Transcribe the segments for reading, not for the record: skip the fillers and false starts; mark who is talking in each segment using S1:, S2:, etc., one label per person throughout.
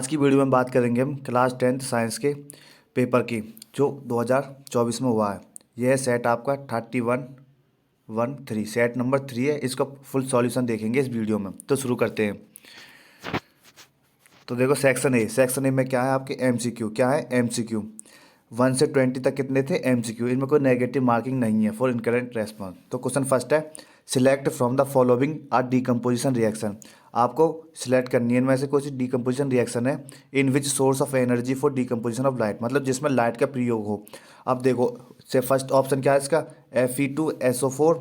S1: आज की वीडियो में बात करेंगे हम क्लास 10th साइंस के पेपर की जो 2024 में हुआ है। यह सेट आपका 3113 सेट नंबर 3 है। इसका फुल सॉल्यूशन देखेंगे इस वीडियो में। तो शुरू करते हैं। तो देखो सेक्शन ए में क्या है आपके एमसीक्यू। क्या है एमसीक्यू 1 से 20 तक कितने थे एमसीक्यू। इनमें कोई नेगेटिव मार्किंग नहीं है फॉर इनकरेक्ट रेस्पॉन्स। तो क्वेश्चन फर्स्ट है select from the following are decomposition reaction. आपको सिलेक्ट करनी है इनमें से कोई सी डीकम्पोजिशन रिएक्शन है in which source of energy for decomposition of light, मतलब जिसमें लाइट का प्रयोग हो। अब देखो से फर्स्ट ऑप्शन क्या है इसका Fe2SO4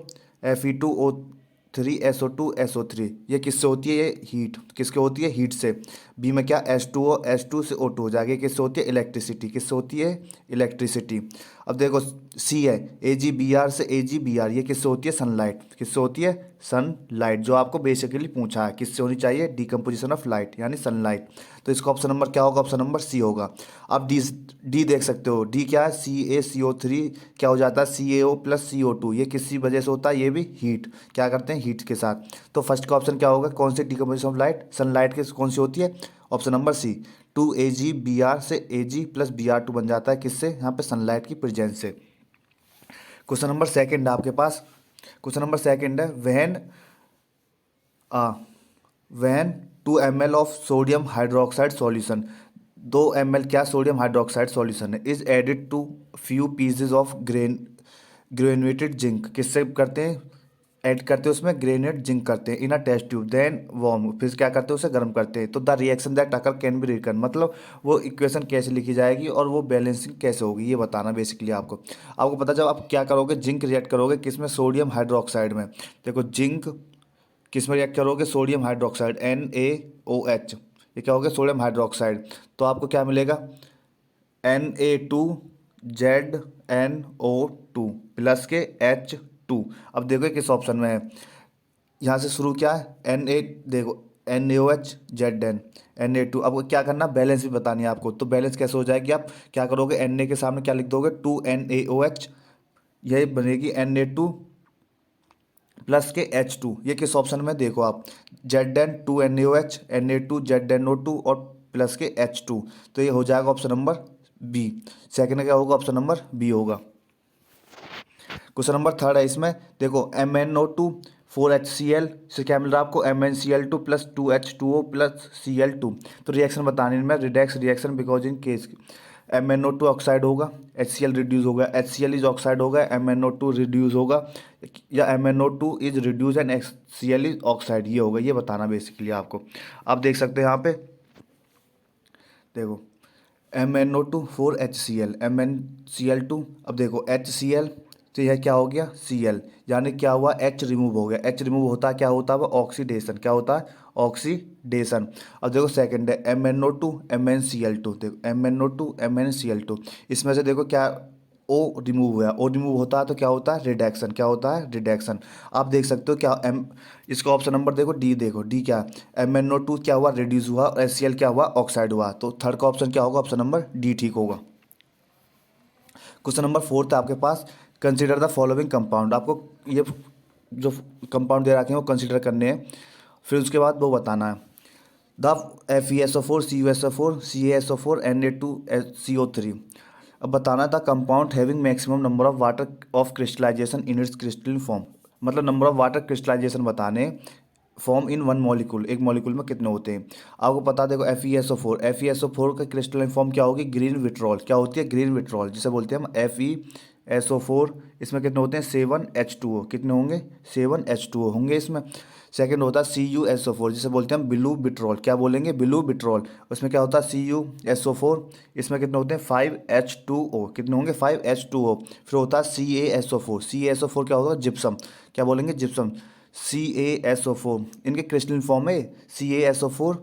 S1: Fe2O3SO2SO3। ये किससे होती है, ये हीट किसके होती है, हीट से। बी में क्या H2O से O2 हो जाएगी, किससे होती है इलेक्ट्रिसिटी, किससे होती है इलेक्ट्रिसिटी। अब देखो सी है AgBr से AgBr, ये किससे होती है सनलाइट, किससे होती है सनलाइट। जो आपको बेसिकली पूछा है किससे होनी चाहिए डीकम्पोजिशन ऑफ लाइट यानी सनलाइट। तो इसका ऑप्शन नंबर क्या होगा, ऑप्शन नंबर सी होगा। अब डी देख सकते हो, डी क्या है CaCO3 क्या हो जाता है CaO प्लस CO2। ये किसी वजह से होता है, ये भी हीट क्या करते हैं हीट के साथ। तो फर्स्ट का ऑप्शन क्या होगा, कौन सी डीकम्पोजिशन ऑफ लाइट सनलाइट के कौन सी होती है, ऑप्शन नंबर सी 2AgBr से Ag प्लस Br2 बन जाता है किससे, यहाँ पे सनलाइट की प्रेजेंस से। क्वेश्चन नंबर सेकंड आपके पास, क्वेश्चन नंबर सेकंड है when 2 ml of sodium hydroxide solution. 2 ml क्या सोडियम हाइड्रोक्साइड सॉल्यूशन है is added to few pieces of granulated zinc. किससे करते हैं ऐड करते हैं उसमें ग्रेनुएट जिंक करते हैं in a test tube then warm, फिर क्या करते हैं उसे गर्म करते हैं। तो the reaction that occur can be written, मतलब वो इक्वेशन कैसे लिखी जाएगी और वो बैलेंसिंग कैसे होगी ये बताना बेसिकली आपको। आपको पता जब आप क्या करोगे जिंक रिएक्ट करोगे किसमें सोडियम हाइड्रोक्साइड में। देखो जिंक किस में रिएक्ट करोगे सोडियम हाइड्रोक्साइड NaOH, ये क्या हो गया सोडियम हाइड्रोक्साइड। तो आपको क्या मिलेगा Na2ZnO2 प्लस के H2। अब देखो ये किस ऑप्शन में है, यहाँ से शुरू क्या है Na, देखो NaOH Na2। अब क्या करना बैलेंस भी बतानी है आपको। तो बैलेंस कैसे हो जाएगी, आप क्या करोगे Na के सामने क्या लिख दोगे 2NaOH, यही बनेगी Na2 प्लस के H2। ये किस ऑप्शन में देखो आप Zn2NaOH Na2ZnO2 और प्लस के H2। तो ये हो जाएगा ऑप्शन नंबर बी। सेकंड क्या होगा, ऑप्शन नंबर बी होगा। क्वेश्चन नंबर थर्ड है इसमें देखो MnO2 4HCl से क्या मिल रहा है आपको MnCl2 plus 2H2O plus Cl2। तो रिएक्शन बताने में redox reaction because in case MnO2 oxide होगा HCl रिड्यूस होगा, HCl इज ऑक्साइड होगा MnO2 रिड्यूस होगा, या MnO2 is reduce and HCl is oxide, ये होगा। ये बताना बेसिकली आपको। आप देख सकते हैं यहाँ पे देखो MnO2 4HCl MnCl2। अब देखो HCl तो यह क्या हो गया Cl, यानी क्या हुआ H रिमूव हो गया। H रिमूव होता है क्या होता है वो ऑक्सीडेशन, क्या होता है ऑक्सीडेशन। अब देखो सेकंड है MnO2 MnCl2। देखो MnO2 MnCl2 इसमें से देखो क्या O रिमूव हुआ, O रिमूव होता है तो क्या होता है रिडक्शन, क्या होता है रिडक्शन। आप देख सकते हो क्या इसका ऑप्शन नंबर देखो डी, देखो डी क्या MnO2 क्या हुआ रिड्यूस हुआ और HCl क्या हुआ ऑक्साइड हुआ। तो थर्ड का ऑप्शन क्या होगा, ऑप्शन नंबर डी ठीक होगा। क्वेश्चन नंबर फोर्थ है आपके पास कंसिडर द फॉलोइंग कंपाउंड। आपको ये जो कंपाउंड दे रखे हैं वो कंसिडर करने हैं, फिर उसके बाद वो बताना है the FeSO4 CuSO4 CaSO4 Na2CO3। अब बताना था compound having maximum number of water of crystallization in its crystalline form, मतलब नंबर ऑफ वाटर क्रिस्टलाइजेशन बताने फॉर्म इन वन मॉलिक्यूल, एक मॉलिक्यूल में कितने होते हैं। आपको पता देखो FeSO4 का क्रिस्टलाइन फॉर्म क्या होगी ग्रीन विट्रॉल, क्या होती है ग्रीन विट्रॉल जिसे बोलते हैं हम FeSO4। इसमें कितने होते हैं 7H2O, कितने होंगे 7H2O होंगे इसमें। सेकंड होता है CuSO4 जिसे बोलते हैं हम ब्लू बिट्रॉल, क्या बोलेंगे ब्लू बिट्रॉल। उसमें क्या होता है CuSO4, इसमें कितने होते हैं 5H2O, कितने होंगे 5H2O। फिर होता है CaSO4 क्या होगा जिप्सम, क्या बोलेंगे जिप्सम CaSO4। इनके क्रिस्टलिन फॉर्म है CaSO4,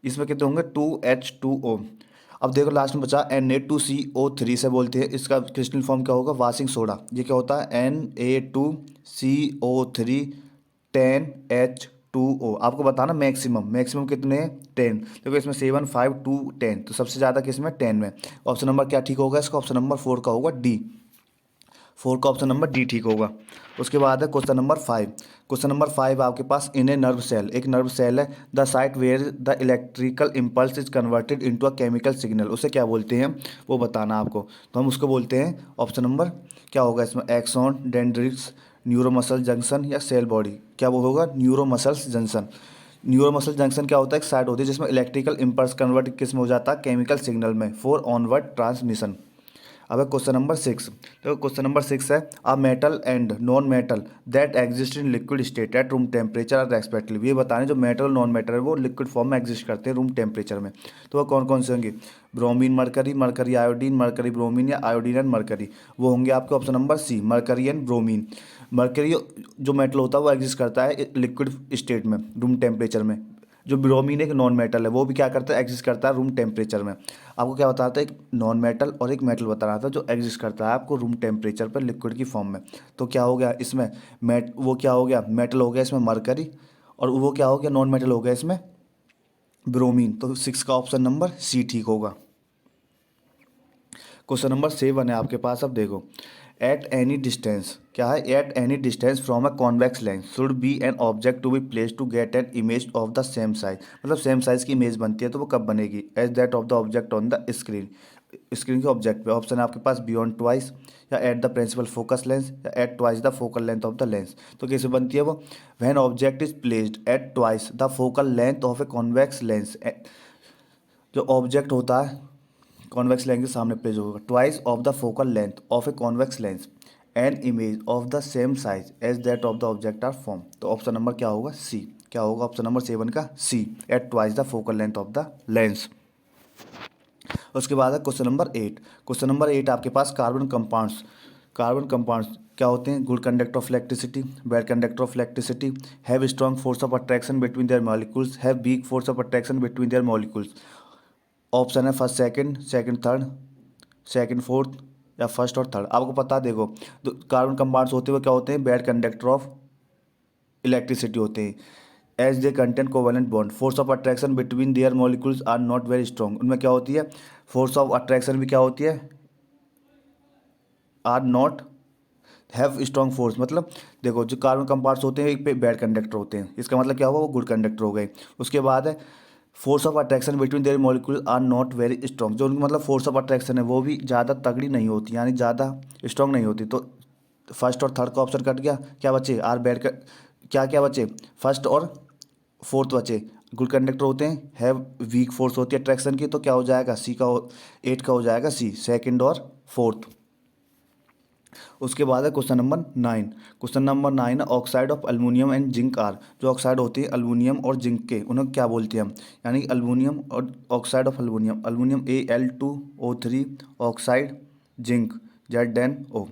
S1: इसमें कितने होंगे 2H2O। अब देखो लास्ट में बचा Na2CO3 से बोलते हैं, इसका क्रिस्टल फॉर्म क्या होगा वाशिंग सोडा। ये क्या होता है Na2CO3 10H2O। आपको बताना मैक्सिमम कितने हैं 10। देखो इसमें 7 5 2 10, तो सबसे ज़्यादा किस में 10 में। ऑप्शन नंबर क्या ठीक होगा इसका, ऑप्शन नंबर 4 का होगा डी। 4 का ऑप्शन नंबर डी ठीक होगा। उसके बाद है क्वेश्चन नंबर 5। क्वेश्चन नंबर 5 आपके पास, इन ए नर्व सेल, एक नर्व सेल है, the site where the electrical impulse is converted into a chemical signal, उसे क्या बोलते हैं वो बताना आपको। तो हम उसको बोलते हैं ऑप्शन नंबर क्या होगा इसमें, एक्सॉन, डेंड्रिट्स, न्यूरोमसल जंक्शन या सेल बॉडी, क्या वो होगा, न्यूरोमसल्स जंक्शन। न्यूरोमसल जंक्शन क्या होता है, एक साइट होती है जिसमें इलेक्ट्रिकल इम्पल्स कन्वर्ट किस में हो जाता है, केमिकल सिग्नल में, फॉर ऑनवर्ड ट्रांसमिशन। अब है क्वेश्चन नंबर 6। तो क्वेश्चन नंबर 6 है, a metal and non metal that exist in liquid state at room temperature are respectively, ये बताने जो मेटल और नॉन मेटल है वो लिक्विड फॉर्म में एग्जिस्ट करते हैं रूम टेम्परेचर में। तो वह कौन कौन से होंगे, bromine mercury, mercury iodine, mercury bromine या आयोडीन एंड मरकरी। वो होंगे आपके option number C, mercury and bromine. Mercury जो मेटल होता है वो एग्जिस्ट करता है लिक्विड स्टेट में रूम टेम्परेचर में। जो ब्रोमीन एक नॉन मेटल है वो भी क्या करता है, एग्जिस्ट करता है रूम टेम्परेचर में। आपको क्या बताता है, एक नॉन मेटल और एक मेटल बता रहा था जो एग्जिस्ट करता है आपको रूम टेम्परेचर पर लिक्विड की फॉर्म में। तो क्या हो गया इसमें, वो क्या हो गया, मेटल हो गया इसमें मरकरी, और वो क्या हो गया, नॉन मेटल हो गया इसमें ब्रोमीन। तो 6 का ऑप्शन नंबर सी ठीक होगा। क्वेश्चन नंबर 7 है आपके पास, अब देखो, एट एनी डिस्टेंस, क्या है, at any distance from a convex lens should be an object to be place to get an image of the same size, मतलब सेम साइज की इमेज बनती है तो वो कब बनेगी, as that of the object on the screen, screen के object पे। ऑप्शन है आपके पास बियॉन्ड ट्वाइस, या at the principal focus lens, या at twice the focal length of the lens. तो कैसे बनती है वो, when object is placed at twice the focal length of a convex lens, जो ऑब्जेक्ट होता है कॉन्वेक्स लेंस के सामने प्लेस होगा, twice of the focal length of a convex lens an image of the same size as that of the object are form. तो option number क्या होगा, सी, क्या होगा ऑप्शन नंबर 7 का C, at twice the focal length of the lens. उसके बाद है question number 8। Question number 8 आपके पास, कार्बन कंपाउंड्स, कार्बन कंपाउंड्स क्या होते हैं, good conductor of electricity, bad conductor of electricity, have strong force of attraction between their molecules, have weak force of attraction between their molecules. Option है first second, second third, second fourth, या first और third. आपको पता है देखो, तो carbon compounds होते हुए क्या होते हैं, बैड कंडक्टर ऑफ इलेक्ट्रिसिटी होते हैं, as they content covalent bond, force of attraction between their molecules are not very strong, उनमें क्या होती है, फोर्स ऑफ अट्रैक्शन भी क्या होती है, are not have strong force. मतलब देखो जो कार्बन कंपाउंड्स होते हैं एक पे बैड कंडक्टर होते हैं, इसका मतलब क्या हुआ, वो गुड कंडक्टर हो गए। उसके बाद है force of attraction between their molecule are not very strong, जो उनकी मतलब फोर्स ऑफ अट्रैक्शन है वो भी ज़्यादा तगड़ी नहीं होती, यानी ज़्यादा स्ट्रॉन्ग नहीं होती। तो फर्स्ट और थर्ड का ऑप्शन कट गया, क्या बचे, आर बैड का, क्या क्या बचे, फर्स्ट और फोर्थ बचे। गुड कंडक्टर होते हैं, हैव वीक फोर्स होती है अट्रैक्शन की, तो क्या हो जाएगा, सी का 8 का हो जाएगा सी, सेकंड और फोर्थ। उसके बाद है क्वेश्चन नंबर 9। क्वेश्चन नंबर 9 है, oxide of aluminium and zinc are, जो ऑक्साइड होती है अल्मीनियम और जिंक के, उन्हें क्या बोलते हैं हम, यानी अल्मीनियम और oxide of aluminium, aluminium Al2O3 oxide, zinc ZnO,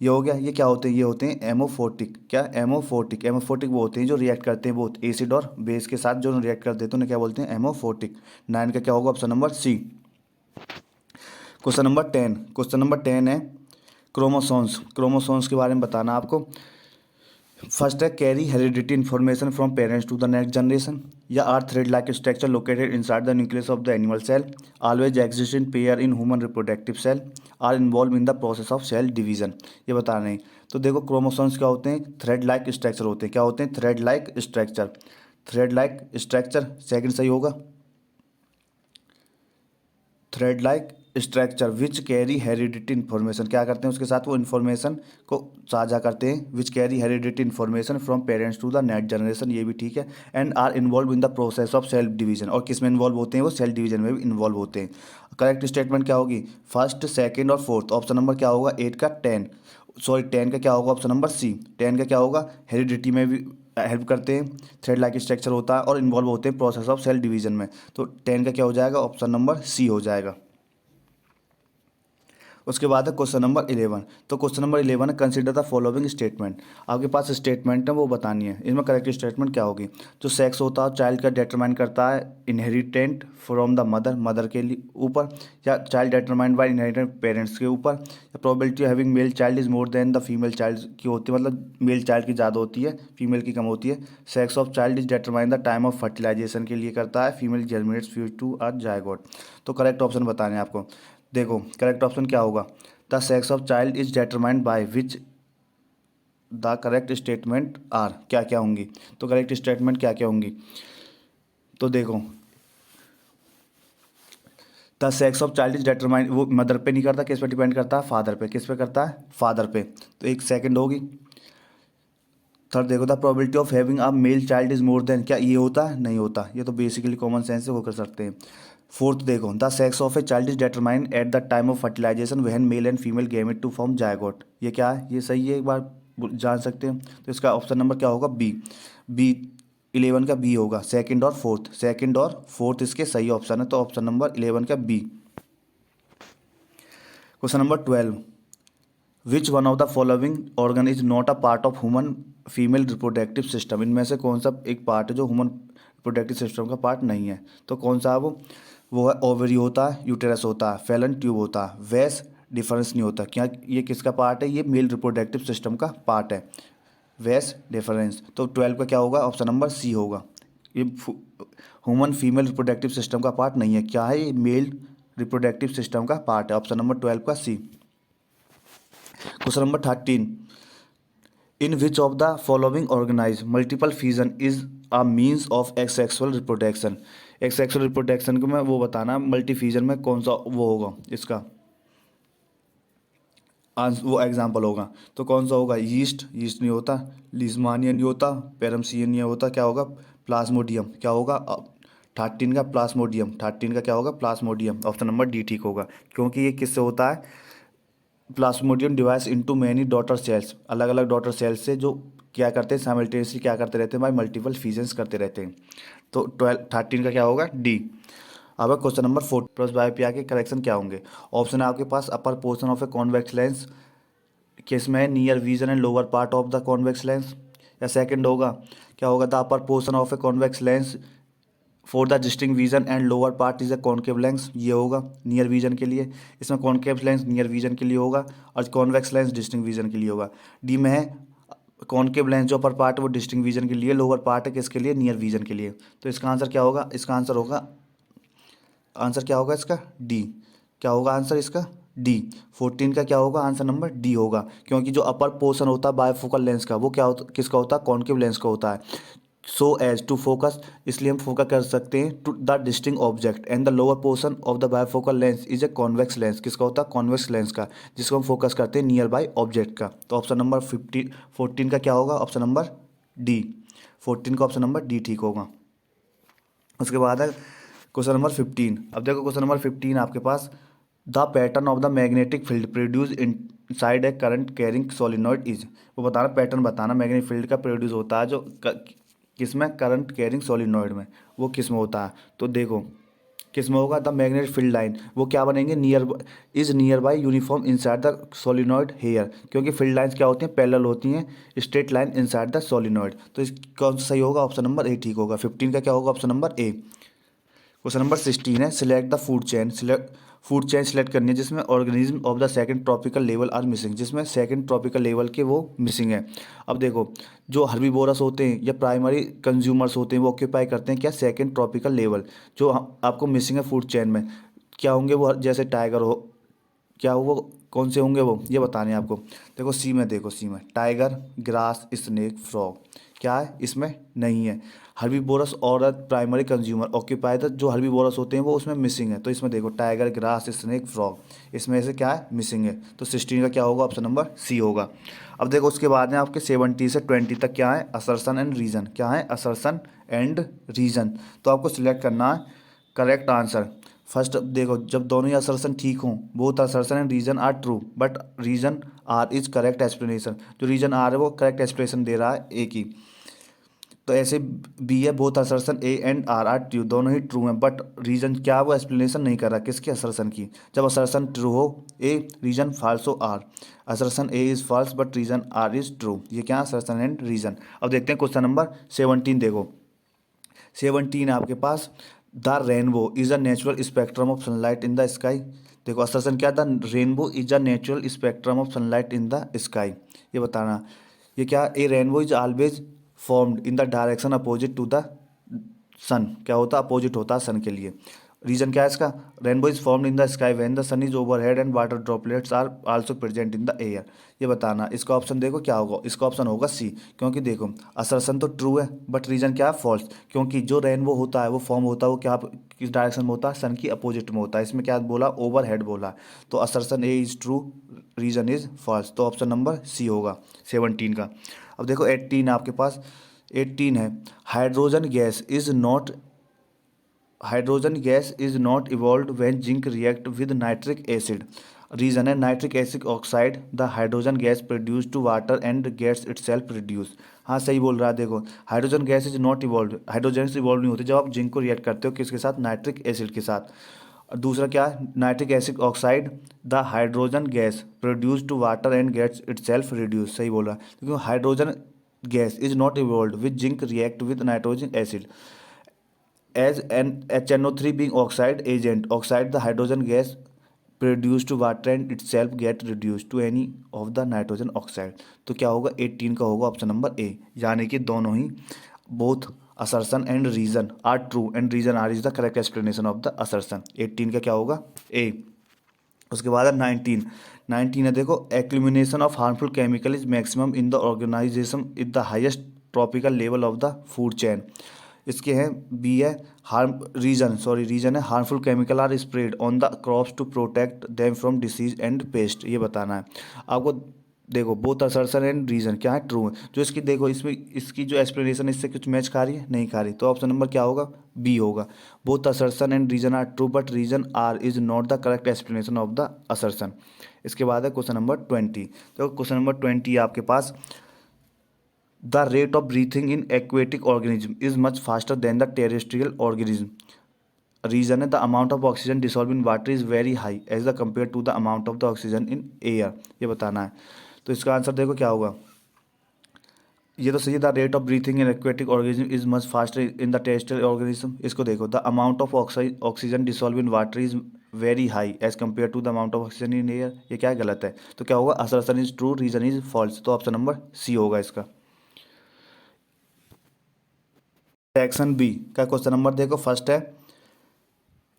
S1: ये हो गया। ये क्या होते हैं, ये होते हैं एमोफोटिक, क्या एमोफोटिक, एमोफोटिक वो होते हैं जो रिएक्ट करते हैं बहुत एसिड और बेस के साथ, जो रिएक्ट करते हैं तो उन्हें क्या बोलते हैं, एमोफोटिक। 9 का क्या होगा, option number C. Question number 10। Question number 10 है, क्रोमोसोम्स, क्रोमोसोम्स के बारे में बताना आपको। फर्स्ट है, carry heredity information from parents to the next generation, या are thread like structure located inside the nucleus of the animal cell, always exist in pair in human reproductive cell, are involve in the process of cell division, ये बता रहे हैं। तो देखो chromosomes क्या होते हैं, थ्रेड लाइक स्ट्रक्चर होते हैं, क्या होते हैं, thread like structure, thread like structure second सही होगा, thread like structure which carry heredity information, क्या करते हैं उसके साथ, वो इन्फॉर्मेशन को साझा करते हैं, which carry heredity information from parents to the next generation, ये भी ठीक है, and are involve in the process of self division, और किस में इन्वॉल्व होते हैं, वो सेल डिवीजन में भी इन्वॉल्व होते हैं। करेक्ट स्टेटमेंट क्या होगी, फर्स्ट सेकेंड और फोर्थ। ऑप्शन नंबर क्या होगा, 8 का 10, सॉरी 10 का क्या होगा, ऑप्शन नंबर सी, 10 का क्या होगा, हेरिडिटी में भी हेल्प करते हैं, थ्रेड लाइक स्ट्रक्चर होता है और इन्वॉल्व होते हैं प्रोसेस ऑफ सेल डिवीजन में। तो 10 का क्या हो जाएगा, ऑप्शन नंबर सी हो जाएगा। उसके बाद है क्वेश्चन नंबर 11। तो क्वेश्चन नंबर 11 है, कंसिडर द फॉलोइंग स्टेटमेंट, आपके पास स्टेटमेंट है वो बतानी है, इसमें करेक्ट स्टेटमेंट क्या होगी, जो सेक्स होता है चाइल्ड का डिटरमाइन करता है inherent from the mother, mother के लिए ऊपर, या child determined by inherent parents के ऊपर, या probability having male child is more than the female child की होती है, मतलब मेल चाइल्ड की ज़्यादा होती है फीमेल की कम होती है, sex of child is determine the time of fertilization के लिए करता है, female germinates fuse to a zygote. तो करेक्ट ऑप्शन बताने हैं आपको, देखो करेक्ट ऑप्शन क्या होगा, the sex of child is determined by which the correct statement are, क्या क्या होंगी, तो करेक्ट स्टेटमेंट क्या क्या होंगी, तो देखो the sex of child is determined, वो मदर पे नहीं करता, किस पे डिपेंड करता है, फादर पे, किस पे करता है, फादर पे, तो एक सेकंड होगी। थर्ड देखो the probability of having a male child is more than, क्या ये होता है, नहीं होता, ये तो बेसिकली कॉमन सेंस से वो कर सकते हैं। फोर्थ देखो the sex of a child is determined at the time of fertilization when male and female gamete to form zygote, ये क्या है, ये सही है, एक बार जान सकते हैं, तो इसका ऑप्शन नंबर क्या होगा, बी। बी 11 का बी होगा, सेकंड और फोर्थ, सेकंड और फोर्थ इसके सही ऑप्शन है, तो ऑप्शन नंबर 11 का B. Question number 12, which one of the following organ is not a part of human female reproductive system, इनमें से कौन सा एक पार्ट है जो ह्यूमन रिप्रोडक्टिव सिस्टम का पार्ट नहीं है, तो कौन सा है वो है ओवरी होता है, यूटेरस होता है, फैलन ट्यूब होता है, वेस डिफरेंस नहीं होता, क्या ये किसका पार्ट है, ये मेल रिप्रोडक्टिव सिस्टम का पार्ट है, वेस डिफरेंस, तो 12 का क्या होगा, ऑप्शन नंबर सी होगा, ये ह्यूमन फीमेल रिप्रोडक्टिव सिस्टम का पार्ट नहीं है, क्या है, ये मेल रिप्रोडक्टिव सिस्टम का पार्ट है, ऑप्शन नंबर 12 का C. Question number 13, in which of the following organisms multiple fusion is a means of asexual reproduction, asexual reproduction को मैं वो बताना, मल्टी फ्यूजन में कौन सा वो होगा, इसका वो एग्जाम्पल होगा, तो कौन सा होगा, यीस्ट, यीस्ट नहीं होता, लिज्मानिया नहीं होता, पेरमसियन नहीं होता, क्या होगा, प्लाज्मोडियम, क्या होगा, 13 का प्लाज्मोडियम, 13 का क्या होगा, प्लाज्मोडियम, ऑप्शन नंबर डी ठीक होगा, क्योंकि ये किससे होता है, Plasmodium device into many daughter cells, अलग अलग डॉटर सेल्स से जो क्या करते हैं साइमल्टेनियसली क्या करते रहते हैं भाई, मल्टीपल फ्यूजन्स करते रहते हैं, तो 13 का क्या होगा, डी। अब क्वेश्चन नंबर 4 प्लस बायोपिया के करेक्शन क्या होंगे, ऑप्शन है आपके पास, upper portion of a convex lens, किस में near vision and lower part of the convex lens, या सेकंड होगा, क्या होगा, the upper portion of a convex lens for the distant vision and lower part is a concave lens, ये होगा near vision के लिए, इसमें कॉन्केव लेंस नियर विजन के लिए होगा और कॉन्वेक्स लेंस डिस्टिंग विजन के लिए होगा। डी में है कॉन्केव लेंस जो अपर पार्ट है वो डिस्टिंग विजन के लिए, लोअर पार्ट है किसके लिए, नियर विजन के लिए, तो इसका आंसर क्या होगा, इसका आंसर होगा, आंसर क्या होगा इसका, डी, क्या होगा आंसर इसका, डी। 14 का क्या होगा, आंसर नंबर डी होगा, क्योंकि जो अपर पोर्शन होता है बायफोकल लेंस का वो क्या होता, किसका होता है, कॉन्केव लेंस का होता है, सो एज टू फोकस, इसलिए हम फोकस कर सकते हैं to the distant object, and the lower portion of the bifocal lens is a convex lens, किसका होता है, कॉन्वेक्स लेंस का, जिसको हम फोकस करते हैं नियर बाय ऑब्जेक्ट का, तो ऑप्शन नंबर 14 का क्या होगा, ऑप्शन नंबर डी, 14 का ऑप्शन नंबर डी ठीक होगा। उसके बाद है क्वेश्चन नंबर 15, अब देखो क्वेश्चन नंबर 15 आपके पास, the pattern of the magnetic field produce inside a current carrying solenoid is, वो बताना पैटर्न बताना, मैग्नेटिक फील्ड का प्रोड्यूस होता है जो किसमें, करंट कैरिंग सोलिनॉइड में, वो किस में होता है, तो देखो किस में होगा, द मैग्नेटिक फील्ड लाइन वो क्या बनेंगे, is nearby uniform inside the solenoid here, क्योंकि फील्ड लाइंस क्या होती हैं, पैरेलल होती हैं, straight line inside the solenoid, तो इस कौन सा सही होगा, ऑप्शन नंबर ए ठीक होगा, 15 का क्या होगा, option number A. Question number 16 है, select the food chain, food chain select करनी है जिसमें organism of the second tropical level are missing, जिसमें सेकंड ट्रॉपिकल लेवल के वो मिसिंग है। अब देखो जो हर्बीवोरस होते हैं या प्राइमरी कंज्यूमर्स होते हैं वो ऑक्यूपाई करते हैं क्या, सेकंड ट्रॉपिकल लेवल, जो आपको मिसिंग है फूड चेन में, क्या होंगे वो, जैसे टाइगर हो, क्या वो कौन से होंगे वो, ये बताने हैं आपको, देखो सी में, देखो सी में टाइगर, ग्रास, स्नेक, फ्रॉग, क्या है इसमें नहीं है, हर्बीवोरस और प्राइमरी कंज्यूमर ऑक्यूपाई द, जो हर्बीवोरस होते हैं वो उसमें मिसिंग है, तो इसमें देखो टाइगर, ग्रास, स्नेक, फ्रॉग, इसमें से क्या है, मिसिंग है, तो 16 का क्या होगा, ऑप्शन नंबर सी होगा। अब देखो उसके बाद में आपके 70 से 20 तक क्या है, असर्शन एंड रीजन, क्या है, असर्शन एंड रीजन, तो आपको सिलेक्ट करना है करेक्ट आंसर। फर्स्ट देखो जब दोनों ही असर्शन ठीक हों, both assertion and reason are true but reason R is correct explanation, जो रीजन आर है वो करेक्ट एक्सप्लेनेशन दे रहा है ए की, तो ऐसे बी है both assertion A and R are true, दोनों ही ट्रू हैं बट रीजन क्या है, वो एक्सप्लेनेशन नहीं कर रहा किसके, असर्शन की, जब असर्शन ट्रू हो ए, रीजन फॉल्स हो R, assertion A is false but reason R is true, ये क्या असर्शन एंड रीजन। अब देखते हैं क्वेश्चन नंबर 17, देखो 17 आपके पास, the rainbow is a natural spectrum of sunlight in the sky, देखो असर्शन क्या, the rainbow is a natural spectrum of sunlight in the sky, ये बताना, ये क्या, a rainbow is always formed in the direction opposite to the sun, क्या होता है, opposite होता है सन के लिए, रीजन क्या है इसका? Rainbow is formed in the sky when the sun is overhead and water droplets are also present in the air. ये बताना। इसका ऑप्शन देखो क्या होगा, इसका ऑप्शन होगा सी। क्योंकि देखो असर्शन तो ट्रू है बट रीजन क्या है? फॉल्स। क्योंकि जो रेनबो होता है वो फॉर्म होता है वो क्या किस डायरेक्शन में होता है? सन की अपोजिट में होता है। इसमें क्या बोला? ओवरहेड बोला। तो assertion A is true, reason is false. तो ऑप्शन नंबर सी होगा 17 का। अब देखो 18 आपके पास। 18 है, hydrogen gas is not hydrogen gas is not evolve when zinc react with nitric acid. Reason है nitric acid oxide the hydrogen gas produce to water and gets itself reduce. हाँ सही बोल रहा है। देखो hydrogen gas is not evolve, hydrogen से evolve नहीं होती जब आप जिंक को रिएक्ट करते हो किसके साथ? नाइट्रिक एसिड के साथ। और दूसरा क्या है? Nitric acid oxide the hydrogen gas produce to water and gets itself reduce. सही बोल रहा है क्योंकि hydrogen gas is not evolve with zinc react with nitrogen acid as an HNO3 being oxide agent oxide the hydrogen gas produced to water and itself get reduced to any of the nitrogen oxide। तो क्या होगा? 18 का होगा option number ए। यानी कि दोनों ही both assertion and reason are true and reason r is the correct explanation of the assertion। 18 का क्या होगा? ए। उसके बाद है 19। 19 है देखो, elimination of harmful chemical is maximum in the organisation is the highest tropical level of the food chain. इसके हैं बी है रीजन है harmful chemical are spread on the crops to protect them from disease and pest. ये बताना है आपको। देखो both assertion and reason क्या है? ट्रू है। जो इसकी देखो इसमें इसकी जो एक्सप्लेनेशन इससे कुछ मैच खा रही है? नहीं खा रही। तो ऑप्शन नंबर क्या होगा? बी होगा। Both assertion and reason are true but reason R is not the correct explanation of the assertion. इसके बाद है क्वेश्चन नंबर 20। तो क्वेश्चन नंबर 20 आपके पास, the rate of breathing in aquatic organism is much faster than the terrestrial organism. Reason है the amount of oxygen dissolve in water is very high as the compare to the amount of the oxygen in air. ये बताना है। तो इसका answer देखो क्या होगा। ये तो सही है, the rate of breathing in aquatic organism is much faster in the terrestrial organism. इसको देखो, the amount of oxygen dissolve in water is very high as compare to the amount of oxygen in air. ये क्या है? गलत है। तो क्या होगा? Assertion is true, reason is false. तो ऑप्शन नंबर सी होगा इसका। सेक्शन बी का क्वेश्चन नंबर देखो, फर्स्ट है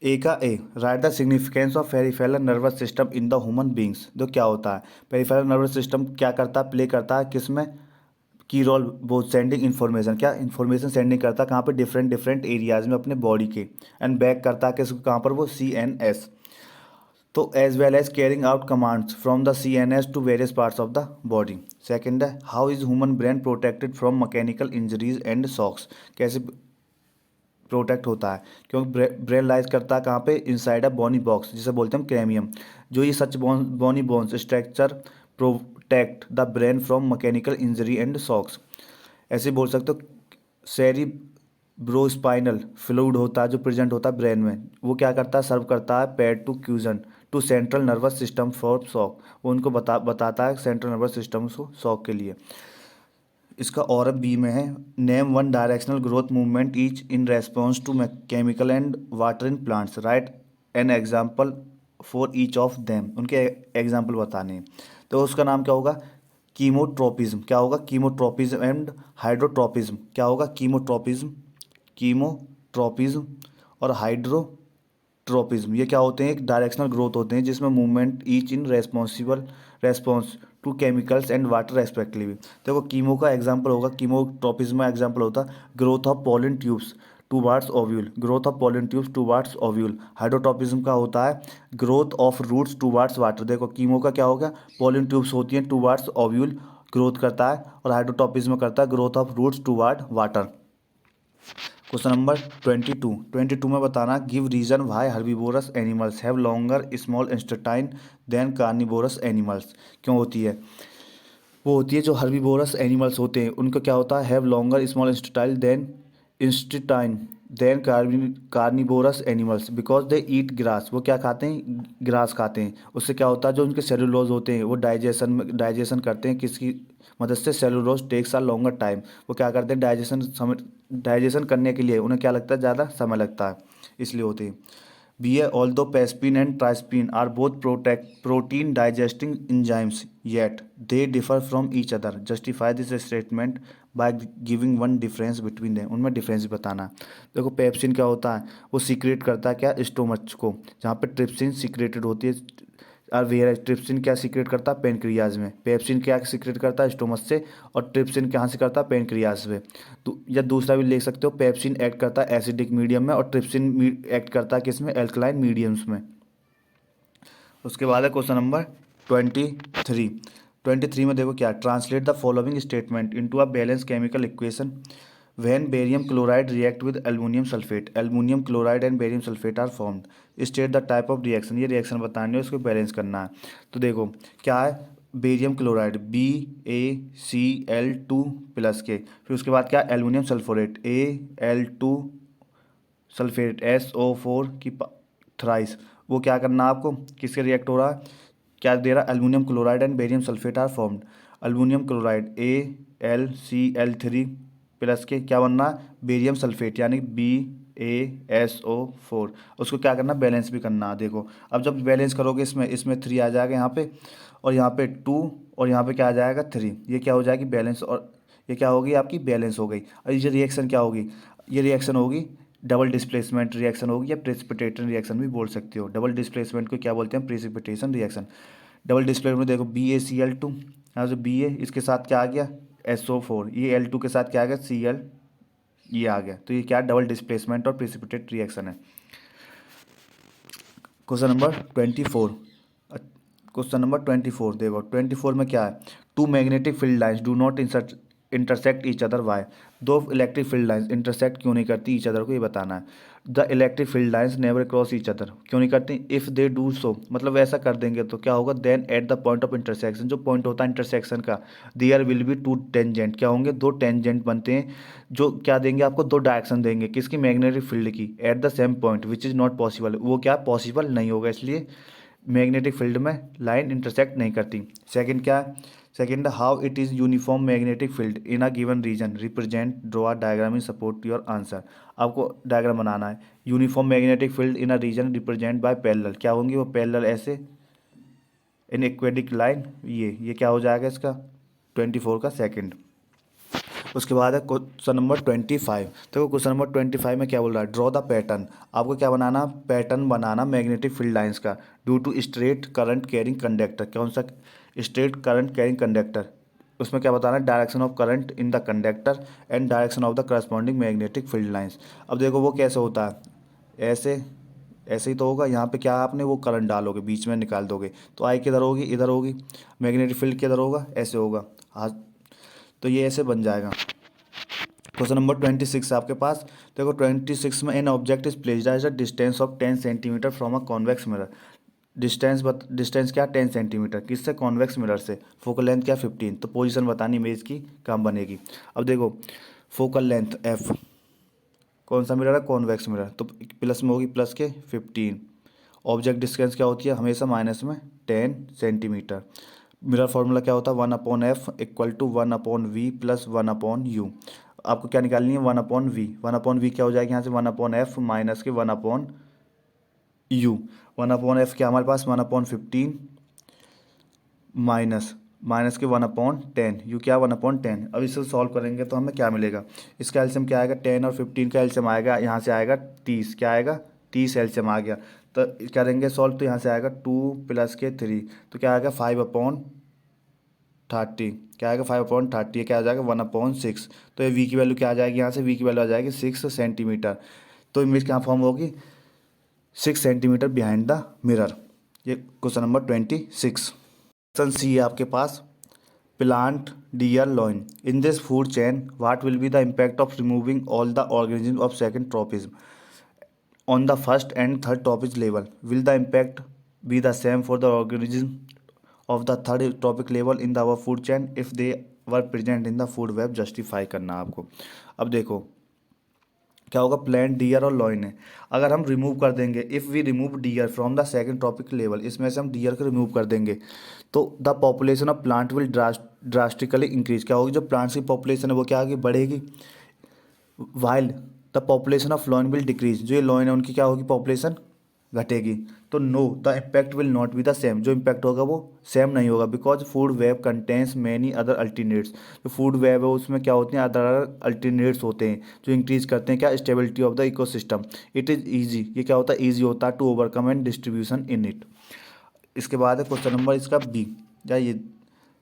S1: ए का ए, right the significance of peripheral nervous system in the human beings. जो क्या होता है? पेरिफेरल नर्वस सिस्टम क्या करता है? प्ले करता है किस में? की रोल? वो सेंडिंग इन्फॉर्मेशन, क्या इन्फॉर्मेशन सेंडिंग करता है कहाँ पे? डिफरेंट डिफरेंट एरियाज में अपने बॉडी के। एंड बैक करता है किस कहाँ पर? वो CNS। तो as well as carrying out commands from the CNS to various parts of the body. Second है how is human brain protected from mechanical injuries and shocks. कैसे प्रोटेक्ट होता है? क्योंकि ब्रेन लाइज करता है कहाँ पे? इनसाइड अ बोनी बॉक्स जिसे बोलते हैं क्रेमियम। जो ये such bony bones structure protect the brain from mechanical injury and shocks. ऐसे बोल सकते हो सेरिब्रोस्पाइनल फ्लूइड होता है जो प्रेजेंट होता है ब्रेन में, वो क्या करता है? सर्व करता है pad to cushion to central nervous system for shock. वो उनको बताता है सेंट्रल नर्वस सिस्टम को शॉक के लिए। इसका और बी में है, name one directional growth movement each in response to chemical and water in plants, write an example for each of them. उनके एग्जाम्पल बताने हैं। तो उसका नाम क्या होगा? कीमोट्रोपिज्म। क्या होगा? Chemotropism and hydrotropism. क्या होगा? कीमोट्रोपिज्म और हाइड्रोट्रोपिज्म। ये क्या होते हैं? एक डायरेक्शनल ग्रोथ होते हैं जिसमें movement each in response to chemicals and water respectively. देखो कीमो का एग्जांपल होगा, कीमोट्रोपिज्म में एग्जांपल होता growth of pollen tubes towards ovule, growth of pollen tubes towards ovule. Hydrotropism का होता है growth of roots towards water. देखो chemo का क्या होगा? पोलन ट्यूब्स होती हैं टूवार्ड्स ओव्यूल ग्रोथ करता है, और हाइड्रोट्रोपिज्म करता है growth of roots toward water. Question number 22 में बताना, give reason why herbivorous animals have longer small intestine than carnivorous animals. क्यों होती है? वो होती है जो हर्बीवोरस एनिमल्स होते हैं उनको क्या होता है? Have longer small intestine than carnivorous animals because they eat grass. वो क्या खाते हैं? ग्रास खाते हैं। उससे क्या होता है? जो उनके सेलुलोज होते हैं वो डाइजेशन करते हैं किसकी मदद से? Cellulose takes a longer time. वो क्या करते हैं? डाइजेशन करने के लिए उन्हें क्या लगता है? ज़्यादा समय लगता है, इसलिए होती है। बी है although pepsin and trypsin are both protein digesting enzymes yet they differ from each other, justify this statement by giving one difference between them, उनमें डिफरेंस भी बताना है। देखो पेप्सिन क्या होता है, वो सीक्रेट करता है क्या, स्टोमच को, जहाँ पे ट्रिप्सिन सीक्रेटेड होती है, और वेयर ट्रिप्सिन क्या सीक्रेट करता है, पेनक्रियाज में। पेप्सिन क्या सीक्रेट करता है, स्टोमच से, और ट्रिप्सिन कहाँ से करता है, पेनक्रियाज में। तो या दूसरा भी लिख सकते हो, पेप्सिन एक्ट करता है एसिडिक मीडियम में, और ट्रिप्सिन एक्ट करता है किस में, एल्कलाइन मीडियम्स में। उसके बाद है क्वेश्चन नंबर 23। 23 में देखो क्या, translate the following statement into a balance chemical equation when barium chloride react with aluminium sulphate, aluminium chloride and barium sulphate are formed, state the type of reaction, ये reaction बतानी है, उसको balance करना है। तो देखो क्या है, बेरियम क्लोराइड BaCl2 प्लस के, फिर उसके बाद क्या, एल्युमिनियम सल्फोरेट Al2 सल्फेट SO4 की थ्राइस, वो क्या करना है आपको, किसके रिएक्ट हो रहा है, क्या दे रहा है, aluminium chloride and barium sulphate are formed, aluminium chloride AlCl3 plus के क्या बनना है, बेरियम सल्फेट यानी BaSO4, उसको क्या करना, बैलेंस भी करना है। देखो अब जब बैलेंस करोगे, इसमें इसमें 3 आ जाएगा यहाँ पे, और यहाँ पे 2, और यहाँ पे क्या आ जाएगा 3, ये क्या हो जाएगी बैलेंस, और ये क्या होगी आपकी बैलेंस हो गई। और ये रिएक्शन क्या होगी, ये रिएक्शन होगी डबल डिस्प्लेसमेंट रिएक्शन होगी, या प्रेसिपिटेशन रिएक्शन भी बोल सकते हो। डबल डिस्प्लेसमेंट को क्या बोलते हैं, प्रेसिपिटेशन रिएक्शन। डबल डिस्प्लेसमेंट देखो BaCl2, यहाँ से Ba, इसके साथ क्या आ गया, SO4, ये L2 के साथ क्या आ गया, Cl, ये आ गया, तो ये क्या डबल डिस्प्लेसमेंट और प्रेसिपिटेट रिएक्शन है। Question number 24। क्वेश्चन नंबर 24 देखो, 24 में क्या है, two magnetic field lines do not intersect each other why, दो इलेक्ट्रिक फील्ड लाइंस इंटरसेक्ट क्यों नहीं करती ईच अदर को, ये बताना है। The electric field lines never cross each other, क्यों नहीं करती, इफ़ दे डू सो, मतलब ऐसा कर देंगे तो क्या होगा, then at the point of intersection, जो पॉइंट होता है इंटरसेक्शन का, there will be two tangent, क्या होंगे, दो टेंजेंट बनते हैं, जो क्या देंगे आपको, दो डायरेक्शन देंगे किसकी, मैग्नेटिक फील्ड की, at the same point which is not possible, वो क्या पॉसिबल नहीं होगा, इसलिए मैग्नेटिक फील्ड में लाइन इंटरसेक्ट नहीं करती। सेकंड क्या है, second how it is uniform magnetic field in a given region, represent draw a diagram in support your answer, आपको डायग्राम बनाना है। Uniform magnetic field in a region represent by parallel, क्या होंगी वो पैरेलल ऐसे इन इक्वेडिक line, ये क्या हो जाएगा इसका 24 का सेकंड। उसके बाद है क्वेश्चन नंबर 25। तो क्वेश्चन नंबर 25 में क्या बोल रहा है, ड्रॉ द पैटर्न, आपको क्या बनाना, पैटर्न बनाना मैग्नेटिक फील्ड लाइंस का, due to straight current carrying conductor, कौन सा, स्ट्रेट करंट कैरिंग कंडक्टर, उसमें क्या बताना है, direction of current in the conductor and direction of the corresponding magnetic field lines. अब देखो वो कैसे होता है, ऐसे, ऐसे ही तो होगा, यहाँ पे क्या आपने वो करंट डालोगे, बीच में निकाल दोगे, तो आई किधर होगी, इधर होगी, मैग्नेटिक फील्ड किधर होगा, ऐसे होगा, हाँ, तो ये ऐसे बन जाएगा। क्वेश्चन नंबर 26 आपके पास, देखो 26 में N object is placed at a distance of 10 centimetre from a convex mirror, distance क्या 10 सेंटीमीटर, किससे, कॉन्वेक्स मिरर से, फोकल लेंथ क्या 15, तो पोजीशन बतानी इमेज की काम बनेगी। अब देखो फोकल लेंथ F, कौन सा मिरर है, कॉन्वेक्स मिरर, तो प्लस में होगी प्लस के 15, ऑब्जेक्ट डिस्टेंस क्या होती है हमेशा माइनस में 10 सेंटीमीटर, मिरर फार्मूला क्या होता है 1/f equal to 1/v plus 1/u, आपको क्या निकालनी है 1/v, 1/v क्या हो जाएगी यहाँ से 1/f माइनस के 1/u, 1/f क्या हमारे पास 1/15 माइनस माइनस के 1/10, यू क्या 1/10। अब इसे सॉल्व करेंगे तो हमें क्या मिलेगा, इसका एलसीएम क्या आएगा, 10 और 15 का एलसीएम आएगा, यहाँ से आएगा 30, क्या आएगा 30 एलसीएम आ गया, तो करेंगे सॉल्व तो यहाँ से आएगा 2 प्लस के 3, तो क्या आएगा 5/30, क्या आएगा 5/30, ये क्या आ जाएगा 1/6, तो ये वी की वैल्यू क्या आ जाएगी, यहाँ से वी की वैल्यू आ जाएगी 6 सेंटीमीटर, तो इमेज क्या फॉर्म होगी 6 सेंटीमीटर बिहाइंड द मिरर। ये क्वेश्चन नंबर 26। क्वेश्चन सी है आपके पास, plant deer lion in this food chain what will be the impact of removing all the organism of second tropism on the first and third topic level, will the impact be the same for the organism of the third topic level in the our food chain if they were present in the food web, justify करना आपको। अब देखो क्या होगा, plant dear और lion है, अगर हम रिमूव कर देंगे, if we remove deer from the second topic level, इसमें से हम डियर को रिमूव कर देंगे, तो the population of plant will drastically increase, क्या होगी, जो प्लांट्स की पॉपुलेशन है वो क्या होगी, बढ़ेगी, while the population of lion will decrease, जो ये लॉइन है उनकी क्या होगी पॉपुलेशन घटेगी। तो no, the impact will not be the same, जो इम्पैक्ट होगा वो सेम नहीं होगा, because food web contains many other alternates. जो फूड वेब है उसमें क्या होते हैं, अदर अल्टरनेट्स होते हैं जो इंक्रीज करते हैं क्या, stability of the ecosystem. It is easy, ये क्या होता है, ईजी होता है to overcome and distribution in it. इसके बाद है क्वेश्चन नंबर इसका बी, या ये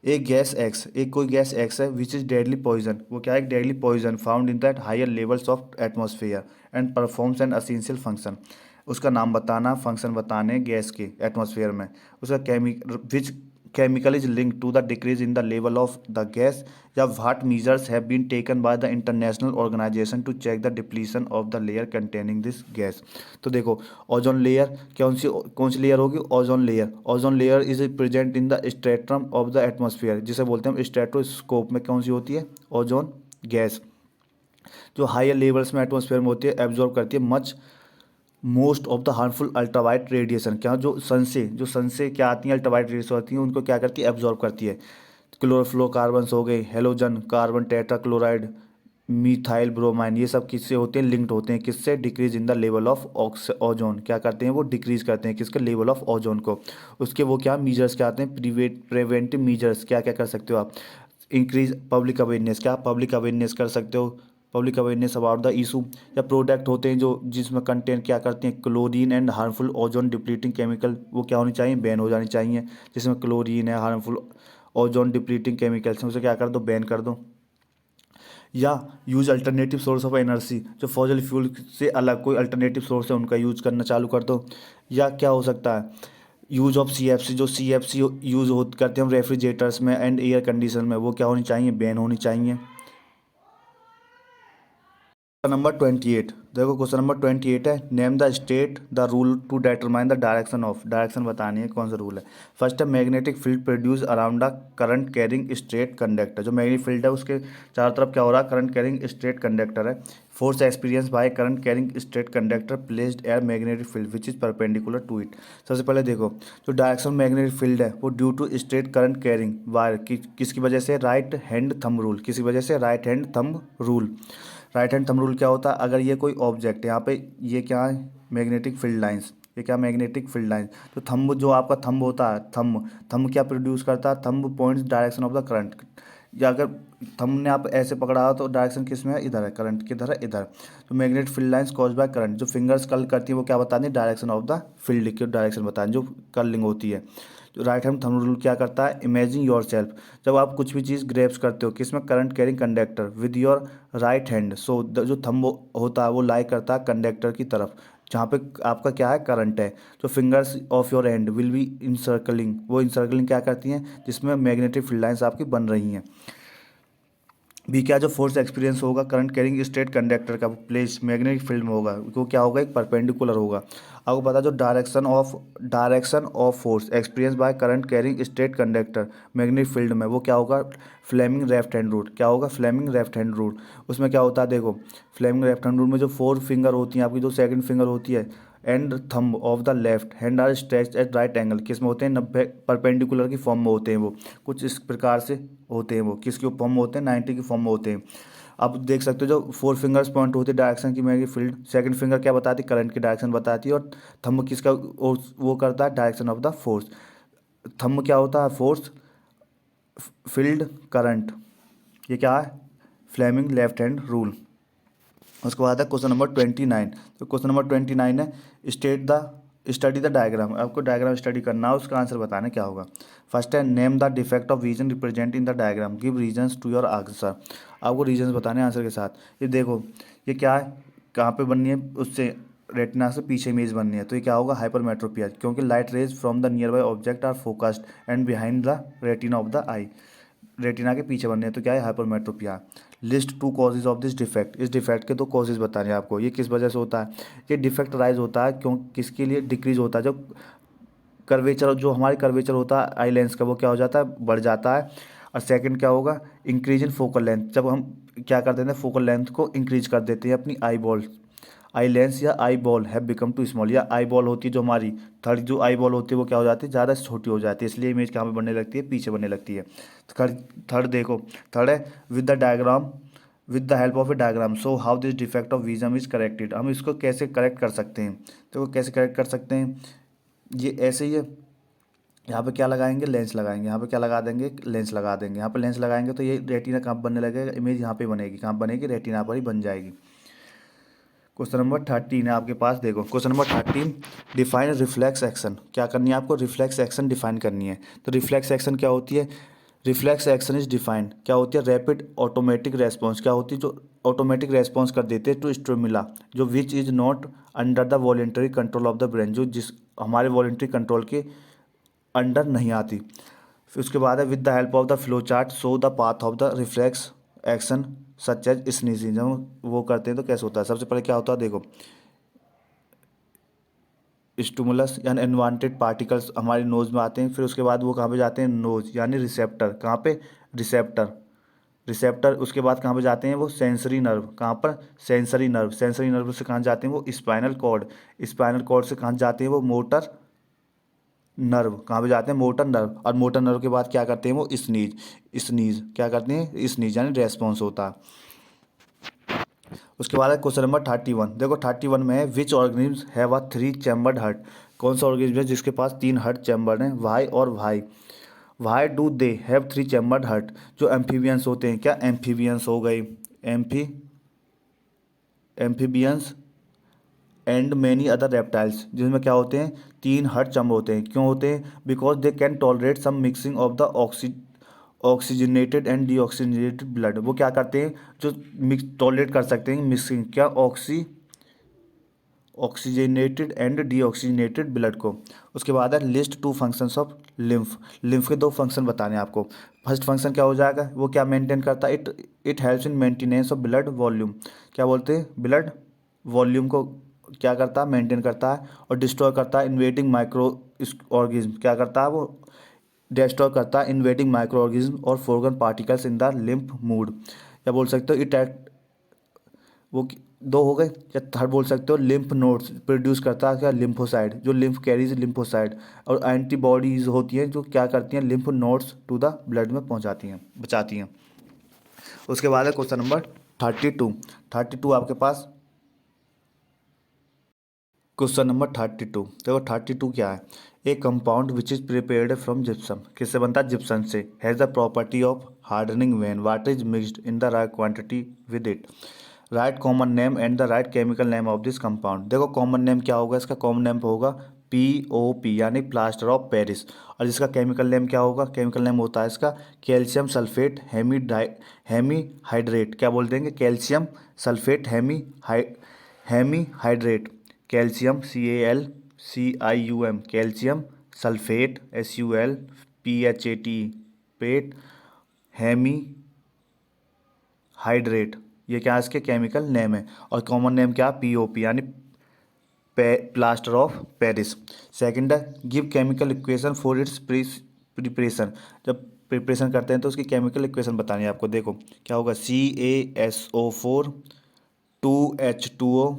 S1: एक गैस एक्स, एक कोई गैस एक्स है विच इज़ डेडली पॉइजन, वो क्या है, एक deadly poison found in that higher levels of atmosphere and performs an essential function. उसका नाम बताना, फंक्शन बताने गैस के एटमॉस्फेयर में। उसका which chemical is link to the decrease in the level of the gas, या what measures have been taken by the international organisation to check the depletion of the layer containing this gas. तो देखो, ozone layer, कौन सी layer होगी, ozone layer. Ozone layer is present in the stratum of the atmosphere, जिसे बोलते हैं हम स्ट्रेटोस्कोप में कौन सी होती है, ओजोन गैस, जो हायर लेवल्स में एटमॉस्फेयर में होती है, एब्जॉर्ब करती है much most of the harmful ultraviolet radiation. क्या, जो सन से क्या आती हैं, अल्ट्रावायलेट रेडिएशन आती हैं, उनको क्या करती है, एब्जॉर्ब करती है। क्लोरोफ्लोरोकार्बन्स हो गए, halogen, carbon tetrachloride, methyl bromine, ये सब किससे होते हैं, लिंक्ड होते हैं, किससे, decrease in the level of ozone. क्या करते हैं वो, डिक्रीज करते हैं किसके, लेवल ऑफ ओजोन को। उसके वो क्या मीजर्स क्या आते हैं, प्रिवेंटिव मीजर्स, क्या क्या कर सकते हो आप, इंक्रीज पब्लिक अवेयरनेस, क्या पब्लिक अवेयरनेस कर सकते हो, public awareness about the issue. या प्रोडक्ट होते हैं जो जिसमें कंटेंट क्या करते हैं, chlorine and harmful ozone depleting chemical, वो क्या होनी चाहिए, बैन हो जानी चाहिए। जिसमें क्लोरीन है, हार्मफुल ओजोन डिप्लीटिंग केमिकल्स हैं, उसे क्या कर दो, बैन कर दो। या use alternative source of energy, जो फॉसिल फ्यूल से अलग कोई अल्टरनेटिव सोर्स है उनका यूज करना चालू कर दो। या क्या हो सकता है, यूज ऑफ CFC, जो CFC यूज हो करते हैं हम रेफ्रिजरेटर्स में एंड एयर कंडीशन में, वो क्या होनी चाहिए, बैन होनी चाहिए। नंबर 28, देखो क्वेश्चन नंबर 28 है, name the state the rule to determine the direction of, direction बतानी है कौन सा रूल है। फर्स्ट है magnetic field produce around the current carrying straight conductor, जो मैग्नेटिक फील्ड है उसके चारों तरफ क्या हो रहा है, करंट कैरिंग स्ट्रेट कंडक्टर है। Force experience by current carrying straight conductor placed air magnetic field which is perpendicular to it. सबसे पहले देखो, जो डायरेक्शन मैग्नेटिक फील्ड है वो due to straight current carrying wire किसकी वजह से, राइट हैंड थंब रूल, किसी वजह से, right hand thumb rule. Right hand thumb rule क्या होता है, अगर ये कोई ऑब्जेक्ट है, यहाँ पे ये क्या है, मैग्नेटिक फील्ड लाइंस, ये क्या, मैग्नेटिक फील्ड लाइंस। तो थंब, जो आपका थंब होता है, थंब थंब क्या प्रोड्यूस करता है, thumb points direction of the current. या अगर थंब ने आप ऐसे पकड़ा हो तो डायरेक्शन किस में है, इधर है, करंट किधर है, इधर। तो magnetic field lines cause by current, जो फिंगर्स कर्ल करती है वो क्या बताती है, डायरेक्शन ऑफ द फील्ड की डायरेक्शन बताती है, जो कर्लिंग होती है। जो राइट हैंड थंब रूल क्या करता है, इमेजिन योर सेल्फ, जब आप कुछ भी चीज़ ग्रैब्स करते हो किसमें, current carrying conductor with your right hand, so जो थंब होता है वो लाई करता है कंडक्टर की तरफ जहाँ पे आपका क्या है, करंट है। तो fingers of your hand will be encircling, वो इंसर्कलिंग क्या करती हैं, जिसमें मैग्नेटिक फील्ड लाइंस आपकी बन रही हैं। भी क्या, जो फोर्स एक्सपीरियंस होगा करंट कैरिंग स्ट्रेट कंडक्टर का प्लेस मैग्नेटिक फील्ड में होगा, वो क्या होगा, एक परपेंडिकुलर होगा। आपको पता है, जो direction of force experience by current carrying straight conductor magnetic field में, वो क्या होगा, फ्लेमिंग लेफ्ट हैंड रूल। क्या होगा, फ्लेमिंग लेफ्ट हैंड रूल। उसमें क्या होता है, देखो फ्लेमिंग लेफ्ट हैंड रूल में जो 4 फिंगर होती हैं आपकी, जो सेकंड फिंगर होती है and thumb of the left hand are stretched at right angle, किस में होते हैं, 90 परपेंडिकुलर की फॉर्म में होते हैं, वो कुछ इस प्रकार से होते हैं, वो किसके फॉर्म में होते हैं, 90 की फॉर्म में होते हैं। आप देख सकते हो जो 4 फिंगर्स पॉइंट होते हैं डायरेक्शन की मैग्नेटिक फील्ड, सेकंड फिंगर क्या बताती है, करंट की डायरेक्शन बताती है, और थंब किसका, वो करता है direction of the force. Thumb क्या होता है, फोर्स, फील्ड, करंट, ये क्या है, फ्लेमिंग लेफ्ट हैंड रूल। उसके बाद है क्वेश्चन नंबर 29, तो क्वेश्चन नंबर 29 है, स्टडी द डायग्राम, आपको डायग्राम स्टडी करना है, उसका आंसर बताना क्या होगा। फर्स्ट है, name the defect of reason represent in the diagram, give reasons to your answer. आपको रीजन्स बताने आंसर के साथ। ये देखो, ये क्या है, कहाँ पे बननी है, उससे रेटिना से पीछे इमेज बननी है, तो ये क्या होगा, हाइपरमेट्रोपिया, क्योंकि light rays from the nearby object are focused and behind the retina of the eye, retina के पीछे बनने हैं, तो क्या है, hypermetropia. List 2 causes of this defect, इस डिफेक्ट के 2 कॉजेज बताने हैं आपको। ये किस वजह से होता है, ये डिफेक्ट राइज होता है क्यों, किसके लिए डिक्रीज होता है, जब कर्वेचर, जो हमारे कर्वेचर होता है आई लेंस का, वो क्या हो जाता है, बढ़ जाता है। और सेकंड क्या होगा, इंक्रीज इन फोकल लेंथ, जब हम क्या कर देते हैं, फोकल लेंथ को इंक्रीज कर देते हैं अपनी आई बॉल, आई लेंस या eye ball have become too small, या आई बॉल होती है जो हमारी थर्ड, जो आई बॉल होती है वो क्या हो जाती है, ज़्यादा छोटी हो जाती है, इसलिए इमेज कहाँ पे बनने लगती है, पीछे बनने लगती है। थर्ड थर्ड देखो, थर्ड है with the diagram with the help of A diagram so how this defect of vision is corrected. हम इसको कैसे करेक्ट कर सकते हैं, तो कैसे करेक्ट कर सकते हैं, ये ऐसे ही है। यहाँ पे क्या लगाएंगे, लेंस लगाएंगे, यहाँ पे क्या लगा देंगे, लेंस लगा देंगे। यहाँ पे लेंस लगाएंगे तो ये रेटिना कहाँ बनने लगेगा, इमेज यहाँ पे बनेगी, कहाँ बनेगी, रेटिना पर ही बन जाएगी। क्वेश्चन नंबर 13 है आपके पास, देखो question number 13, define reflex action. क्या करनी है आपको, रिफ्लेक्स एक्शन डिफाइन करनी है। तो रिफ्लेक्स एक्शन क्या होती है, रिफ्लेक्स एक्शन इज डिफाइंड, क्या होती है, रैपिड ऑटोमेटिक रेस्पॉन्स, क्या होती है, जो ऑटोमेटिक रेस्पॉन्स कर देते हैं टू स्टिमुला जो which is not under the voluntary control of the brain, जो जिस हमारे वॉलेंटरी कंट्रोल के अंडर नहीं आती। फिर उसके बाद है with the help of the flow chart show the path of the reflex action such as sneezing. जब हम वो करते हैं तो कैसे होता है, सबसे पहले क्या होता है, देखो स्टिमुलस यानी अनवांटेड पार्टिकल्स हमारे नोज में आते हैं, फिर उसके बाद वो कहाँ पे जाते हैं, नोज यानी रिसेप्टर, कहाँ पे, रिसेप्टर, रिसेप्टर उसके बाद कहाँ पे जाते हैं, वो सेंसरी नर्व, कहाँ पर, सेंसरी नर्व, सेंसरी नर्व से कहाँ जाते हैं, वो स्पाइनल कॉर्ड, स्पाइनल कॉर्ड से कहाँ जाते हैं, वो मोटर नर्व, कहाँ पे जाते हैं, मोटर नर्व, और मोटर नर्व के बाद क्या करते हैं, वो स्नीज, स्नीज क्या करते हैं, स्नीज यानी रेस्पॉन्स होता है। उसके बाद है क्वेश्चन नंबर 31, देखो 31 में है which organism have a 3 chambered heart. कौन सा ऑर्गेनिज्म है जिसके पास 3 हार्ट चैम्बर हैं, वाई और why, why do they have 3 chambered heart. जो एम्फीबियंस होते हैं, क्या एम्फीबियंस हो गई, amphibians and many other reptiles, जिसमें क्या होते हैं, 3 हार्ट चैम्बर होते हैं, क्यों होते हैं, because they can tolerate some mixing of the oxygenated and deoxygenated blood. वो क्या करते हैं, जो मिक्स टॉलरेट कर सकते हैं मिक्सिंग, क्या ऑक्सीजनेटेड एंड डीऑक्सीजनेटेड ब्लड को। उसके बाद है list 2 functions of lymph, lymph के 2 फंक्शन बताने हैं आपको। फर्स्ट फंक्शन क्या हो जाएगा, वो क्या मेंटेन करता है, it helps in maintenance of blood volume, क्या बोलते हैं, ब्लड वॉल्यूम को क्या करता है, मेंटेन करता है, और डिस्ट्रॉय करता है इन्वेडिंग माइक्रो ऑर्गेनिज्म, क्या करता है, वो डिस्ट्रॉय करता है इन्वेडिंग माइक्रो ऑर्गेनिज्म और foreign particles in the lymph mood. या बोल सकते हो इट वो 2 हो गए, या थर्ड बोल सकते हो लिम्फ नोड्स प्रोड्यूस करता है, क्या लिम्फोसाइड, जो लिम्फ कैरीज लिम्फोसाइड, और एंटीबॉडीज होती हैं जो क्या करती हैं, lymph nodes to the blood में पहुंचाती हैं, बचाती हैं। उसके बाद है क्वेश्चन नंबर 32, 32 आपके पास, क्वेश्चन नंबर 32, देखो 32 क्या है, ए compound which is prepared from gypsum, किससे बनता है, जिप्सम से, has the property of hardening when water is mixed in the right quantity with it, right common name and the right chemical name of this compound. देखो common name क्या होगा, इसका common name होगा POP यानी plaster of Paris, और इसका chemical name क्या होगा, केमिकल नेम होता है इसका कैल्शियम सल्फेट हेमी हाइड्रेट, क्या बोल देंगे, calcium sulphate hemihydrate, calcium CALCIUM, calcium sulphate SULPHATE पेट हेमी हाइड्रेट, ये क्या है, इसके केमिकल नेम है, और कॉमन नेम क्या, POP यानी प्लास्टर ऑफ पेरिस। सेकंड है give chemical equation for its preparation, जब प्रिपरेशन करते हैं तो उसकी केमिकल इक्वेशन बतानी है आपको। देखो क्या होगा, CaSO4 2H2O,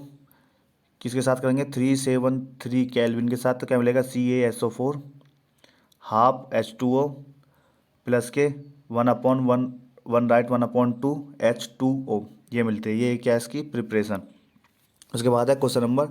S1: किसके साथ करेंगे, 373 केल्विन के साथ, तो क्या मिलेगा, CaSO4 ½ H2O प्लस के 1/1 1 राइट 1/2 H2O, ये मिलते हैं, ये क्या है इसकी प्रिपरेशन। उसके बाद है क्वेश्चन नंबर,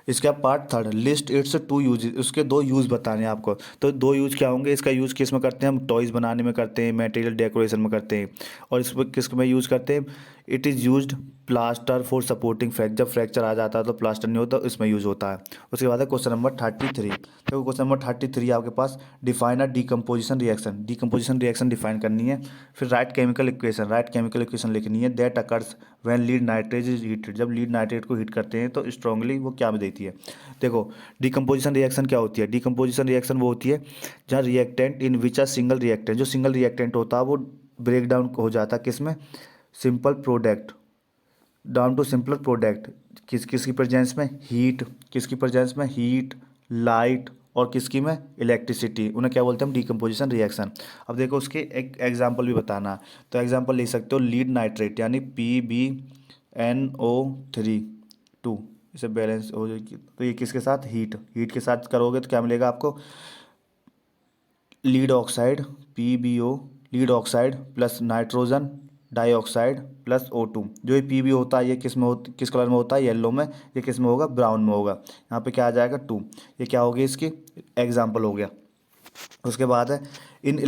S1: इसका part third, list it's 2 use, उसके 2 यूज़ बताने हैं आपको। तो 2 यूज़ क्या होंगे, इसका यूज़ किस में करते हैं, हम टॉयज़ बनाने में करते हैं, मटेरियल डेकोरेशन में करते हैं, और इसमें किस में यूज़ करते हैं, it is used plaster for supporting fracture, जब फ्रैक्चर आ जाता है तो प्लास्टर नहीं होता, इसमें यूज़ होता है। उसके बाद है क्वेश्चन नंबर 33, देखो क्वेश्चन नंबर 33 आपके पास, define a decomposition reaction, decomposition reaction define करनी है। फिर write chemical equation, write chemical equation लिखनी है, that occurs when lead nitrate is heated, जब लीड नाइट्रेट को हीट करते हैं तो स्ट्रांगली वो क्या देती है। देखो डीकम्पोजिशन रिएक्शन क्या होती है, डीकम्पोजिशन रिएक्शन वो होती है जहाँ reactant in which a single reactant, जो सिंगल रिएक्टेंट होता है वो ब्रेक डाउन हो जाता है किसमें, simple product down to simple product, किसकी प्रेजेंस में, हीट, किसकी प्रेजेंस में, हीट, लाइट, और किसकी में, इलेक्ट्रिसिटी, उन्हें क्या बोलते हैं हम, डीकम्पोजिशन रिएक्शन। अब देखो उसके एक एग्जांपल भी बताना है, तो एग्जांपल लिख सकते हो लीड नाइट्रेट यानी PbNO3 2, इसे बैलेंस हो जाएगी, तो ये किसके साथ, हीट के साथ करोगे तो क्या मिलेगा आपको, lead oxide PbO, lead oxide plus nitrogen dioxide plus O2। जो ये Pb होता है ये किस कलर में होता है, येलो में। ये किस में होगा, ब्राउन में होगा। यहाँ पे क्या आ जाएगा 2। ये क्या हो गया, इसकी एग्जाम्पल हो गया। उसके बाद है in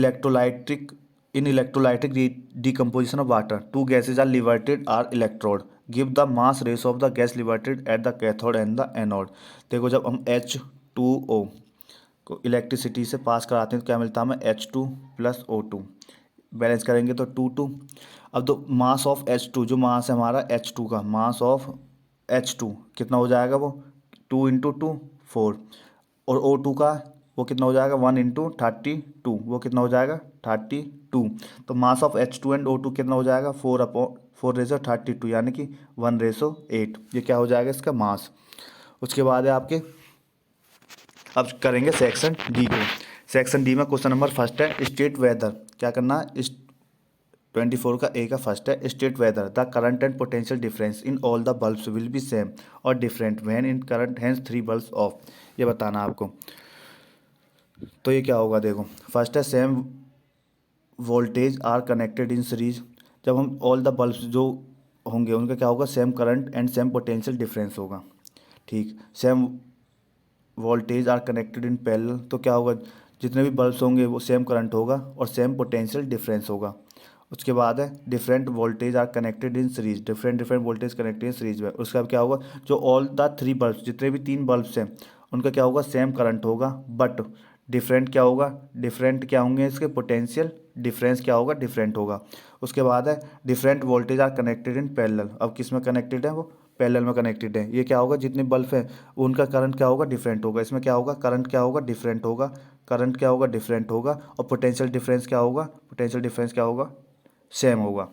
S1: electrolytic decomposition of water two gases are liberated are electrode give the mass ratio of the gas liberated at the cathode and the anode. देखो जब हम H2O को इलेक्ट्रिसिटी से पास कराते हैं तो क्या मिलता है हमें, H2 प्लस O2। बैलेंस करेंगे तो 2 2। अब तो मास ऑफ H2, जो मास है हमारा H2 का, मास ऑफ H2 कितना हो जाएगा, वो 2 × 2 4। और O2 का वो कितना हो जाएगा, 1 × 32, वो कितना हो जाएगा 32। तो mass of H2 and O2 कितना हो जाएगा, 4/4 यानी कि 1/8। ये क्या हो जाएगा इसका मास। उसके बाद है आपके, अब करेंगे सेक्शन डी को। सेक्शन डी में क्वेश्चन नंबर फर्स्ट है स्टेट वेदर। क्या करना है, इस 24 का ए का फर्स्ट है state whether the current and potential difference in all the bulbs will be same or different when in current hence 3 bulbs off. ये बताना आपको। तो ये क्या होगा, देखो फर्स्ट है same voltage are connected in series. जब हम ऑल द बल्ब्स जो होंगे उनका क्या होगा, same current and same potential difference होगा। ठीक, same voltage are connected in parallel, तो क्या होगा, जितने भी बल्ब्स होंगे वो सेम करंट होगा और सेम पोटेंशियल डिफरेंस होगा। उसके बाद है different voltage are connected in series, different voltage connected in series में। उसका क्या होगा, जो ऑल द 3 बल्ब्स, जितने भी 3 बल्ब्स हैं उनका क्या होगा, सेम करंट होगा, बट डिफरेंट क्या होगा, डिफरेंट क्या होंगे इसके पोटेंशियल डिफरेंस क्या होगा, डिफरेंट होगा। उसके बाद है different voltage are connected in parallel. अब किस में कनेक्टेड है, वो पैरेलल में कनेक्टेड है। ये क्या होगा, जितने बल्ब हैं उनका करंट क्या होगा, डिफरेंट होगा। इसमें क्या होगा, करंट क्या होगा, डिफरेंट होगा, करंट क्या होगा, डिफरेंट होगा। और पोटेंशियल डिफरेंस क्या होगा, पोटेंशियल डिफरेंस क्या होगा, सेम होगा।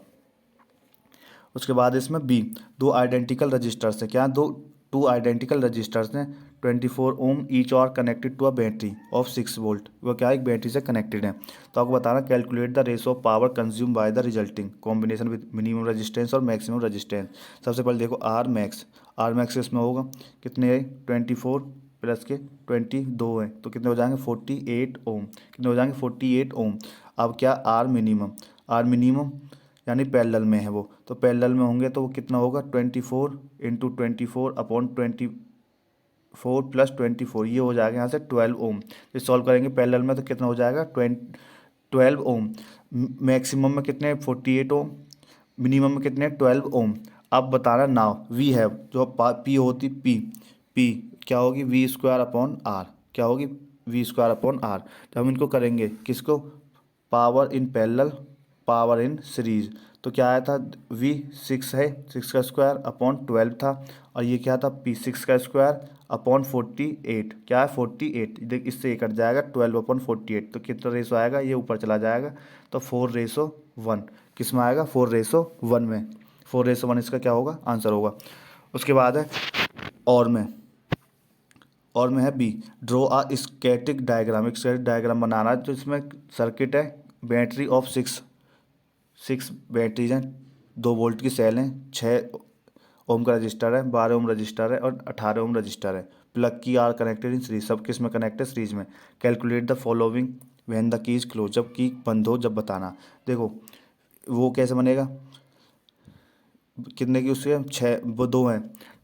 S1: उसके बाद इसमें बी, दो आइडेंटिकल रजिस्टर्स हैं। क्या, दो टू आइडेंटिकल रजिस्टर्स हैं 24 ओम ईच और connected to a battery of 6 volt. वो क्या है, एक बैटरी से कनेक्टेड है। तो आपको बताना calculate the ratio of power consume by the resulting combination with minimum resistance और मैक्सिमम रजिस्टेंस। सबसे पहले देखो आर मैक्स इसमें होगा कितने है, 24 प्लस के 22 है, तो कितने हो जाएंगे 48 ओम। कितने हो जाएंगे 48 ओम। अब क्या आर मिनिमम यानी पैरेलल में है वो, तो पैरेलल में होंगे तो वो कितना होगा 24 × 24/24 प्लस 24, ये हो जाएगा यहाँ से 12 ओम। ये सॉल्व करेंगे पैरेलल में तो कितना हो जाएगा 12 ओम। मैक्सिमम में कितने 48 ओम, मिनिमम में कितने 12 ओम। अब बताना नाउ वी हैव, जो पी होती पी क्या होगी, V²/R। क्या होगी, V²/R। जब हम इनको करेंगे किसको, power in parallel power in series, तो क्या आया था, V6 है 6 का स्क्वायर अपॉन 12 था। और ये क्या था, P6 का स्क्वायर अपॉन 48। क्या है 48, देख इससे ये कट जाएगा 12/48, तो कितना रेशो आएगा, ये ऊपर चला जाएगा तो 4:1। किस में आएगा, 4:1 में। 4:1 इसका क्या होगा, आंसर होगा। उसके बाद है और में है बी, ड्रॉ आ स्टैटिक डायग्राम। एक स्टैटिक डायग्राम बनाना है, तो इसमें सर्किट है बैटरी ऑफ 6 बैटरीज हैं, 2 वोल्ट की सेल हैं, 6 ओम का रजिस्टर है, 12 ओम रजिस्टर है और 18 ओम रजिस्टर है। प्लग की आर कनेक्टेड इन सीरीज, सब किस में कनेक्टेड, सीरीज में। Calculate the following when the key is close, जब की बंद हो जब बताना। देखो वो कैसे बनेगा, कितने की उसके 6, वो 2 हैं,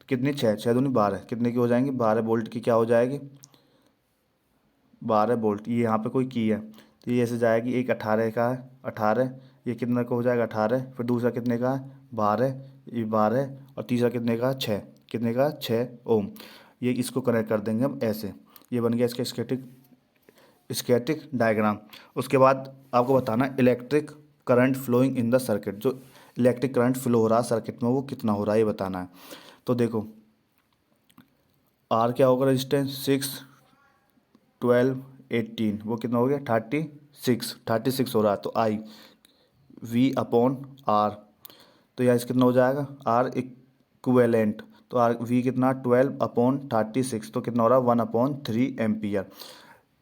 S1: कितनी 6, 6 दूनी 12, कितने की हो जाएंगी 12 वोल्ट की क्या हो जाएगी 12 वोल्ट। ये यहाँ पे कोई की है तो ये ऐसे जाएगी, एक 18 का है 18, ये कितने का हो जाएगा 18, फिर दूसरा कितने का है 12, ये 12 और तीसरा कितने का 6, कितने का 6 ओम। ये इसको कनेक्ट कर देंगे हम ऐसे, ये बन गया इसका स्टैटिक डायग्राम। उसके बाद आपको बताना electric current flowing in the circuit, जो इलेक्ट्रिक करंट फ्लो हो रहा है सर्किट में वो कितना हो रहा है ये बताना है। तो देखो आर क्या होगा, रेजिस्टेंस 6 12 18, वो कितना हो गया 36 हो रहा है। तो आई V/R, तो यहाँ कितना हो जाएगा आर इक्विवेलेंट, तो आर वी कितना 12/36, तो कितना हो रहा है 1/3 एम्पियर।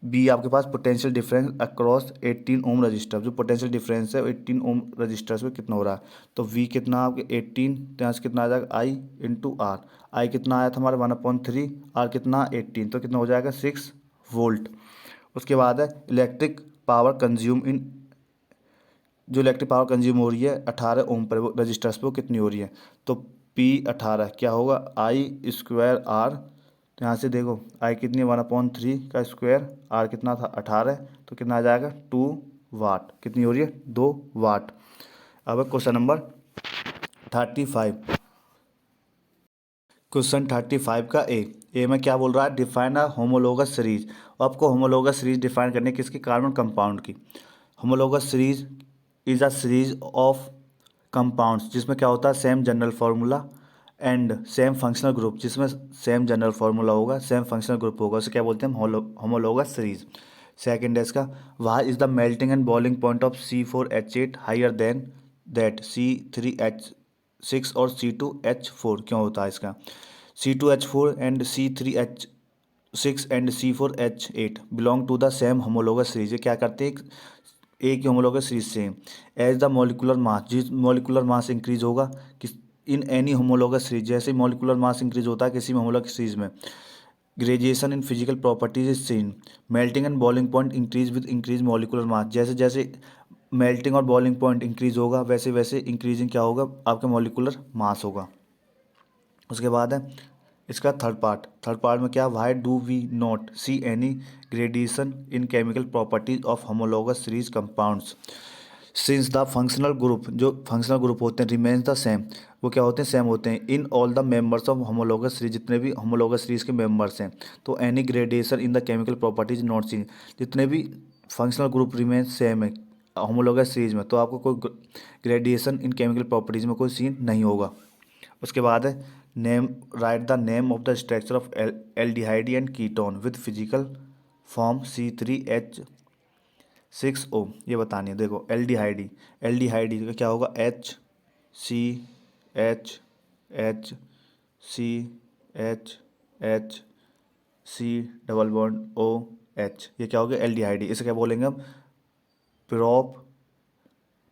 S1: बी आपके पास potential difference across 18 ohm resistor, जो पोटेंशियल डिफरेंस है 18 ओम रजिस्टर्स में कितना हो रहा है। तो वी कितना आपके 18, तो यहाँ से कितना आ जाएगा आई × आर। आई कितना आया था हमारे 1/3, आर कितना 18, तो कितना हो जाएगा 6 वोल्ट। उसके बाद है इलेक्ट्रिक पावर कंज्यूम इन जो इलेक्ट्रिक पावर कंज्यूम हो रही है 18 ओम पर, वो रजिस्टर्स पे वो कितनी हो रही है, तो P18 क्या होगा आई स्क्वायर आर, तो यहाँ से देखो आई कितनी 1/3 का स्क्वायर, आर कितना था 18, तो कितना आ जाएगा 2 वाट, कितनी हो रही है 2 वाट। अब क्वेश्चन नंबर 35, क्वेश्चन 35 का ए में क्या बोल रहा है, डिफाइन अ होमोलोगस सीरीज। आपको होमोलोगस सीरीज डिफाइन करनी है किसकी, कार्बन कंपाउंड की। Homologous series is a series of compounds जिसमें क्या होता है same general formula and same functional group, जिसमें सेम जनरल फार्मूला होगा सेम फंक्शनल ग्रुप होगा, उसे क्या बोलते हैं होमोलोगस सीरीज। सेकेंड है इसका, why is the melting and boiling point of C4H8 higher than that C3H6 और C2H4, क्यों होता है इसका, C2H4 and C3H6 and C4H8 belong to the same homologous series. ये क्या करते हैं, एक ही होमोलोगस सीरीज से। एज द मॉलिकुलर मास, जिस मॉलिकुलर मास इंक्रीज होगा किस इन एनी होमोलोगस सीरीज, जैसे मॉलिकुलर मास इंक्रीज होता है किसी भी होमोलोगस सीरीज में, graduation in physical properties is seen. Melting and boiling point increase with increase molecular mass, जैसे जैसे मेल्टिंग और बॉइलिंग पॉइंट इंक्रीज होगा वैसे वैसे इंक्रीजिंग क्या होगा आपका मॉलिकुलर मास होगा। उसके बाद है इसका थर्ड पार्ट में क्या, why do we not see any gradation in chemical properties of homologous series compounds since the functional group, जो फंक्शनल ग्रुप होते हैं रिमेन्स द सेम, वो क्या होते हैं सेम होते हैं in all the members of homologous series, जितने भी होमोलोगस सीरीज के मेंबर्स हैं। तो any gradation in the chemical properties not seen, जितने भी फंक्शनल ग्रुप रिमेन्स सेम है होमोलोगस सीरीज में, तो आपको कोई ग्रेडिएशन इन केमिकल प्रॉपर्टीज में कोई सीन नहीं होगा। उसके बाद है name, right the name of the structure of aldehyde and ketone with physical form C3H6O, ये बतानी है। देखो एल्डिहाइड का क्या होगा HCHHCHC ये क्या हो गया एल्डिहाइड, इसे क्या बोलेंगे हम प्रोप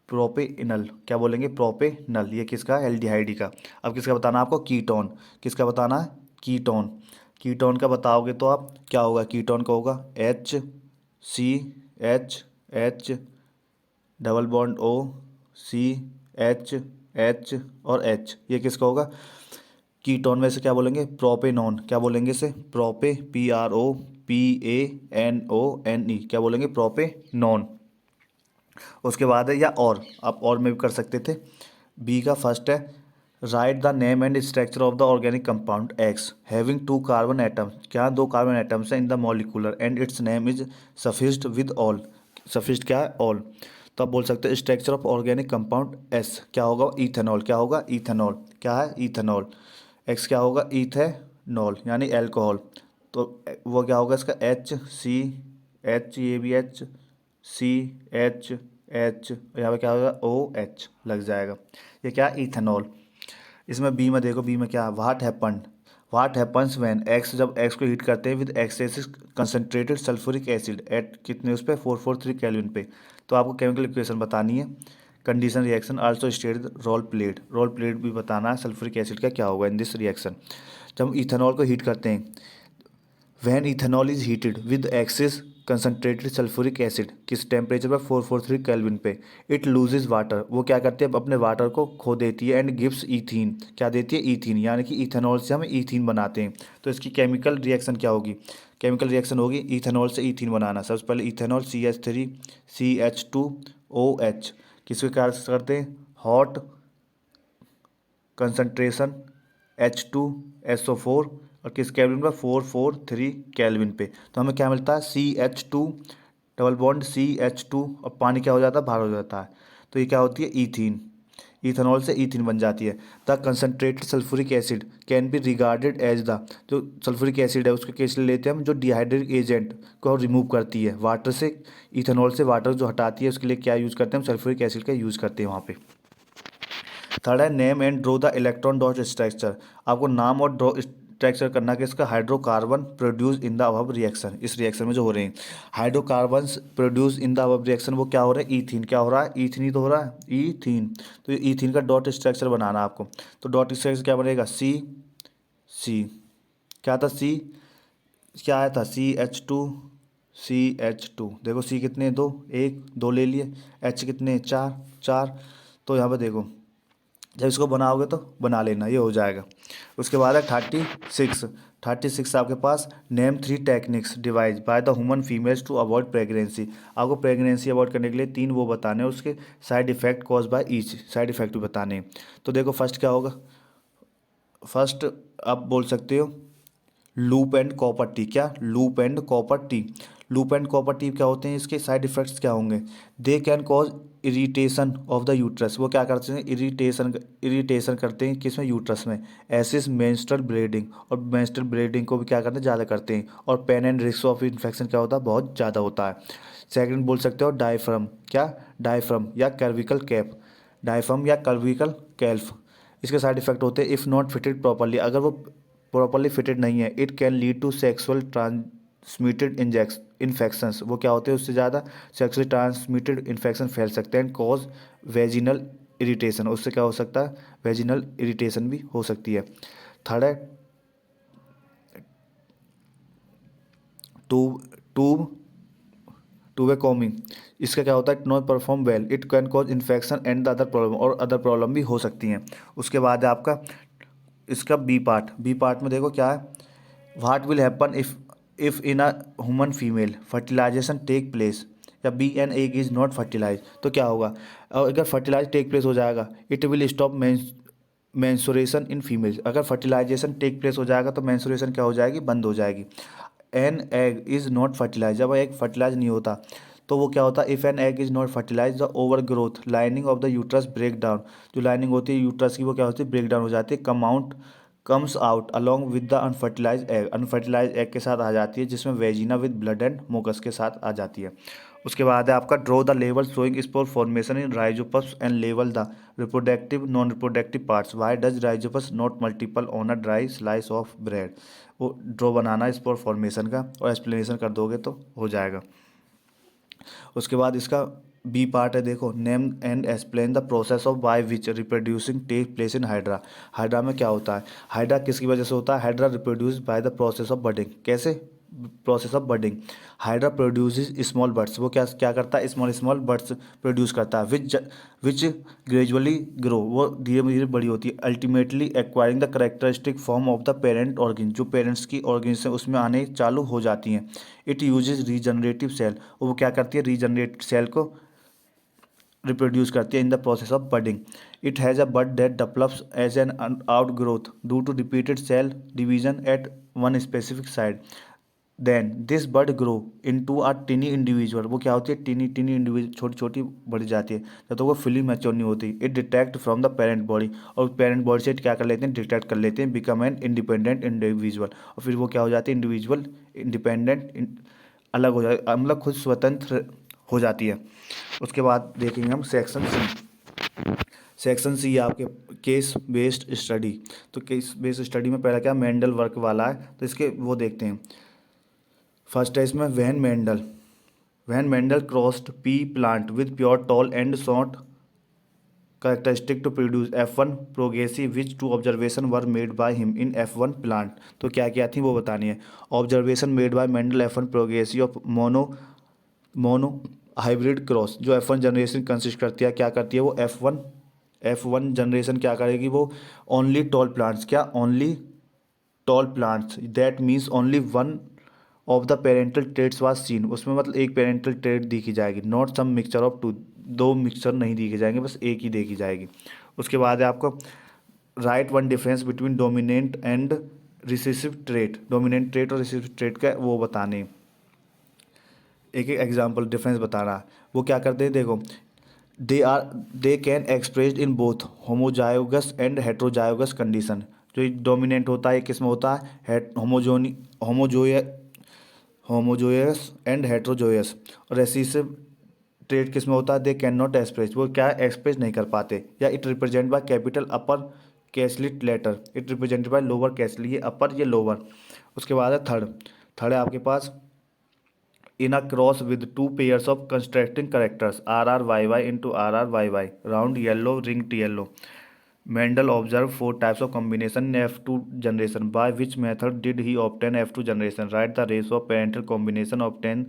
S1: प्रोपेनल, क्या बोलेंगे प्रोपेनल, ये किसका एल्डिहाइड का। अब किसका बताना है आपको कीटोन, किसका बताना है कीटोन। कीटोन का बताओगे तो आप क्या होगा, कीटोन का होगा HCHH डबल बॉन्ड CHH और H, ये किसका होगा कीटोन में से क्या बोलेंगे प्रोपेनॉन, क्या बोलेंगे इसे PROPANONE, क्या बोलेंगे प्रोपेनॉन। उसके बाद है या और, आप और में भी कर सकते थे। बी का फर्स्ट है write the name and structure of the organic compound X having 2 carbon atoms, क्या 2 कार्बन एटम्स हैं in the molecular and its name is suffixed with ol, suffixed क्या है ऑल, तो आप बोल सकते हैं structure of organic compound S क्या होगा इथेनॉल, क्या होगा इथेनॉल, क्या है इथेनॉल। एक्स क्या होगा इथेनॉल यानी एल्कोहल, तो वो क्या होगा इसका HCH, ये भी HCH यहाँ पे क्या होगा OH लग जाएगा, ये क्या इथेनॉल। इसमें बी में देखो, बी में क्या व्हाट हैपन्स व्हेन एक्स, जब एक्स को हीट करते हैं with excessive concentrated sulphuric acid at कितने उस पर 443 केल्विन पे, तो आपको केमिकल इक्वेशन बतानी है। Condition reaction also state role played भी बताना है सल्फ्यूरिक एसिड का क्या होगा इन दिस रिएक्शन। जब हम इथेनॉल को हीट करते हैं when ethanol is heated with excess concentrated sulphuric acid किस टेम्परेचर पर 443 केल्विन पे, इट लूजेज वाटर, वो क्या करती है अपने वाटर को खो देती है एंड गिव्स ईथीन, क्या देती है ईथीन, यानी कि इथेनॉल से हम ईथीन बनाते हैं। तो इसकी केमिकल रिएक्शन क्या होगी, केमिकल रिएक्शन होगी इथेनॉल से ईथीन बनाना। सबसे पहले इथेनॉल CH3CH2OH किसके कारण से करते हैं हॉट कंसनट्रेशन H2SO4 और किस केल्विन पर 443 केल्विन पे, तो हमें क्या मिलता है CH2 डबल बॉन्ड CH2 और पानी क्या हो जाता है बाहर हो जाता है, तो ये क्या होती है ईथीन, इथेनॉल से ईथीन बन जाती है। The concentrated sulphuric acid can be regarded as the, जो सल्फ्यूरिक एसिड है उसको कैसे लेते हैं हम, जो डिहाइड्रेट एजेंट को रिमूव करती है वाटर से, इथेनॉल से वाटर जो हटाती है उसके लिए क्या यूज़ करते हैं हम सल्फ्यूरिक एसिड का यूज़ करते हैं वहाँ पे। थर्ड है name and draw the electron dot structure, आपको नाम और ड्रॉ स्ट्रक्चर करना कि इसका hydrocarbon produce in the above reaction, इस रिएक्शन में जो हो रहे हैं hydrocarbons produce in the above reaction, वो क्या हो रहा है ईथीन, क्या हो रहा है ईथीन ही तो हो रहा है ईथीन। तो ये ईथीन का डॉट स्ट्रक्चर बनाना आपको, तो डॉट स्ट्रक्चर क्या बनेगा सी क्या था सी क्या आया था CH2 CH2। देखो C कितने, दो, एक दो ले लिए, H कितने, चार चार। तो यहाँ पर देखो जब इसको बनाओगे तो बना लेना, ये हो जाएगा। उसके बाद है 36। 36 आपके पास, name 3 techniques devise by the human females to avoid pregnancy. आपको प्रेगनेंसी अवॉइड करने के लिए 3 वो बताने हैं, उसके side effect cause by each, side effect भी बताने हैं। तो देखो फर्स्ट क्या होगा, फर्स्ट आप बोल सकते हो लूप एंड कॉपर टी। क्या, loop and copper T. Loop and copper T क्या होते हैं, इसके साइड इफेक्ट्स क्या होंगे, they can cause irritation of the uterus. वो क्या करते हैं, इरिटेशन करते हैं किसमें, यूट्रस में। एसिस मेंस्ट्रुअल ब्लीडिंग, और मेंस्ट्रुअल ब्लीडिंग को भी क्या करते हैं, ज़्यादा करते हैं। और pain and risk of infection क्या होता है, बहुत ज़्यादा होता है। सेकंड बोल सकते हो डायफ्राम। क्या, डायफ्राम या कर्विकल कैप, डायफ्राम या कर्विकल कैल्फ। इसके साइड इफेक्ट होते हैं इफ़ नॉट फिटेड प्रॉपरली, अगर वो प्रॉपरली फिटेड नहीं है, it can lead to sexual transmitted infections. वो क्या होते हैं, उससे ज़्यादा सेक्सुअली ट्रांसमिटेड इन्फेक्शन फैल सकते हैं। कॉज वेजिनल इरिटेशन, उससे क्या हो सकता है, वेजिनल इरिटेशन भी हो सकती है। थर्ड है ट्यूब ट्यूब ट्यूबेकोमी। इसका क्या होता है, not perform well, it can cause infection and the other problem, और अदर प्रॉब्लम भी हो सकती हैं। उसके बाद है आपका इसका बी पार्ट। बी पार्ट में देखो क्या है, what will happen if in a human female fertilisation take place, या B an egg is not fertilise. तो क्या होगा, और अगर फर्टिलाइज टेक प्लेस हो जाएगा, it will stop mensuration in female. अगर फर्टिलाइजेशन टेक प्लेस हो जाएगा तो मेंसुरेशन क्या हो जाएगी, बंद हो जाएगी। An egg is not fertilize, जब एग फर्टिलाइज नहीं होता तो वो क्या होता है, if an egg is not fertilize the overgrowth lining of the uterus break down. जो लाइनिंग होती है यूट्रस की वो क्या होती है, ब्रेक डाउन हो जाती है। Comes out along with the unfertilize egg, unfertilize egg के साथ आ जाती है, जिसमें vagina with blood and mucus के साथ आ जाती है। उसके बाद है आपका draw the level showing spore formation in Rhizopus and level the reproductive non reproductive parts. Why does Rhizopus not multiple on a dry slice of bread. वो draw बनाना spore formation का, और एक्सप्लेनेशन कर दोगे तो हो जाएगा। उसके बाद इसका बी पार्ट है, देखो name and explain the process of by which reproducing take place in hydra. Hydra में क्या होता है, हाइड्रा किसकी वजह से होता है, hydra reproduce by the process of budding. कैसे, process of budding. Hydra produces small birds, वो क्या क्या करता है, स्मॉल स्मॉल बर्ड्स प्रोड्यूस करता है, विच ग्रेजुअली ग्रो, वो धीरे धीरे बड़ी होती है। Ultimately acquiring the characteristic form of the parent organ, जो पेरेंट्स की ऑर्गन से उसमें आने चालू हो जाती हैं। इट यूजेज रीजनरेटिव सेल, वो क्या करती है, रीजनरेट सेल को रिप्रोड्यूस करती है in the process of budding. It has a bud that develops as an outgrowth due to repeated cell division at one specific side. Then this bud grow into a tiny individual, वो क्या होती है, टिनी टिनी individual, छोटी छोटी बढ़ जाती है जब तक वो फिली मैच्योर नहीं होती। It detect from the parent body, और पेरेंट बॉडी से क्या कर लेते हैं, डिटेक्ट कर लेते हैं, बिकम एन इंडिपेंडेंट इंडिविजुअल, और फिर वो क्या हो जाती है, इंडिविजुअल इंडिपेंडेंट, अलग हो जाए, मतलब खुद स्वतंत्र हो जाती है। उसके बाद देखेंगे हम सेक्शन सी। सेक्शन सी आपके केस बेस्ड स्टडी। तो केस बेस्ड स्टडी में पहला क्या, मेंडल वर्क वाला है, तो इसके वो देखते हैं। फर्स्ट है इसमें when Mendel crossed pea plant with pure tall and short characteristic to produce F1 progressive which two observation were made by him in F1 plant. तो क्या क्या थी वो बतानी है। Observation made by Mendel F1 progressive of monohybrid cross. जो F1 generation consist करती है, क्या करती है वो F1 जनरेशन क्या करेगी, वो ओनली टॉल प्लांट्स, क्या only tall plants, that means only one of the parental traits was seen. उसमें मतलब एक पेरेंटल ट्रेड दिखी जाएगी, not some mixture of two, दो मिक्सचर नहीं दिखे जाएंगे, बस एक ही देखी जाएगी। उसके बाद है आपको right one difference between dominant and recessive trait. Dominant trait और रिसेसिव ट्रेट का वो बताने, एक एक एग्जाम्पल डिफरेंस बता रहा है। वो क्या करते हैं, देखो they can expressed in both homozygous and heterozygous condition. जो डोमिनेंट होता है किस में होता है, होमोजोय होमोजोयस एंड हेट्रोजोयस। और रेसिसिव ट्रेट किस में होता है, दे कैन नॉट एक्सप्रेस, वो क्या एक्सप्रेस नहीं कर पाते। या it represent by capital upper case letter, it represented by lower case, ये अपर ये लोअर। उसके बाद है थर्ड है आपके पास in a cross with two pairs of constructing characters RRYY into RRYY round yellow wrinkled yellow. Mendel observed four types of combination in F2 generation. By which method did he obtain F2 generation? Write the ratio of parental combination, obtain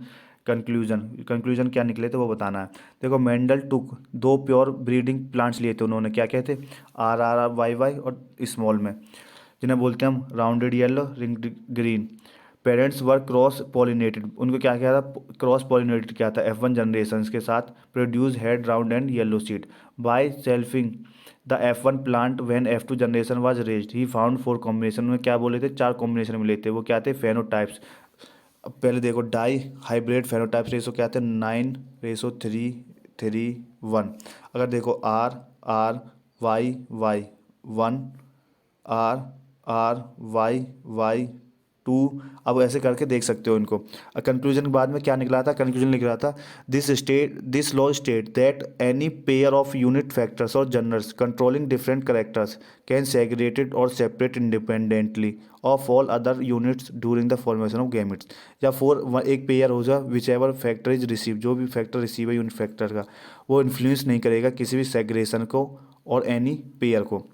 S1: conclusion क्या निकले थे वो बताना है। देखो Mendel टुक दो pure breeding plants लिए थे उन्होंने, क्या क्या थे, RRR YY और स्मॉल में, जिन्हें बोलते हैं हम rounded yellow ring green. Parents were cross pollinated, उनको क्या किया था, क्रॉस पॉलिनेटेड किया था F1 जनरेशन के साथ। Produce had round and yellow seed. By selfing the F1 plant when F2 generation was raised he found four combination में, क्या बोले थे, चार कॉम्बिनेशन मिले थे, वो क्या थे, फेनोटाइप्स। अब पहले देखो डाई हाइब्रिड फेनोटाइप्स रेशो क्या थे, 9:3:1। अगर देखो RRYY 1, RRYY 2। अब ऐसे करके देख सकते हो इनको। कंक्लूजन के बाद में क्या निकला था, कंक्लूजन निकला था, this law state that any pair of unit factors और generals controlling different characters can segregated और separate independently of all other units during the formation of gametes. या फोर एक पेयर हो जाए whichever factor is receive, जो भी factor receive है unit factor का, वो इन्फ्लुएंस नहीं करेगा किसी भी सेग्रेशन को और एनी पेयर को।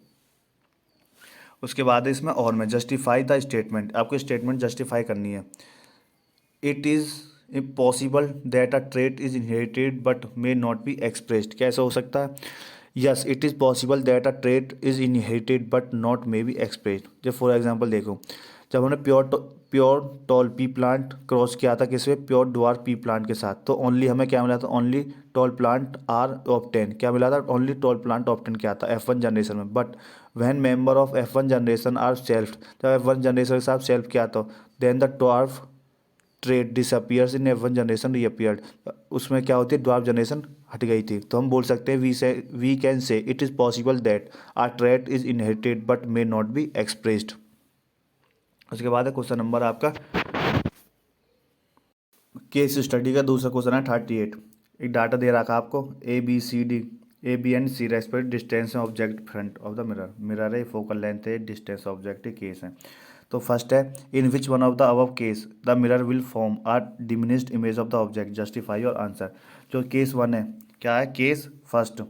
S1: उसके बाद है इसमें और में जस्टिफाई द स्टेटमेंट, आपको स्टेटमेंट जस्टिफाई करनी है। It is possible that a trait is inherited but may not be expressed, कैसे हो सकता है, yes it is possible that a trait is inherited but not may be expressed. जब for example देखो, जब हमने pure tall P plant cross किया था किससे, प्योर ड्वार्फ पी प्लांट के साथ, तो ओनली हमें क्या मिला था, only tall plant are obtain, क्या मिला था, ओनली टॉल प्लांट ऑप्टेन किया था F1 जनरेशन में। But when member of F1 generation are self, जब F1 जनरेशन के साथ सेल्फ किया तो then the dwarf trait disappears in F1 generation reappeared, उसमें क्या होती है, ड्वार्फ जनरेशन हट गई थी। तो हम बोल सकते हैं we can say it is possible that our trait is inherited but may not be expressed. उसके बाद है क्वेश्चन नंबर आपका केस स्टडी का दूसरा क्वेश्चन है 38। एक डाटा दे रखा आपको A B and C respect distance object front of the mirror, mirror है, फोकल लेंथ है, डिस्टेंस ऑब्जेक्ट है, केस है। तो फर्स्ट है in which one of the above case the mirror will form a diminished image of the object, justify your answer. जो case one है, क्या है, केस फर्स्ट,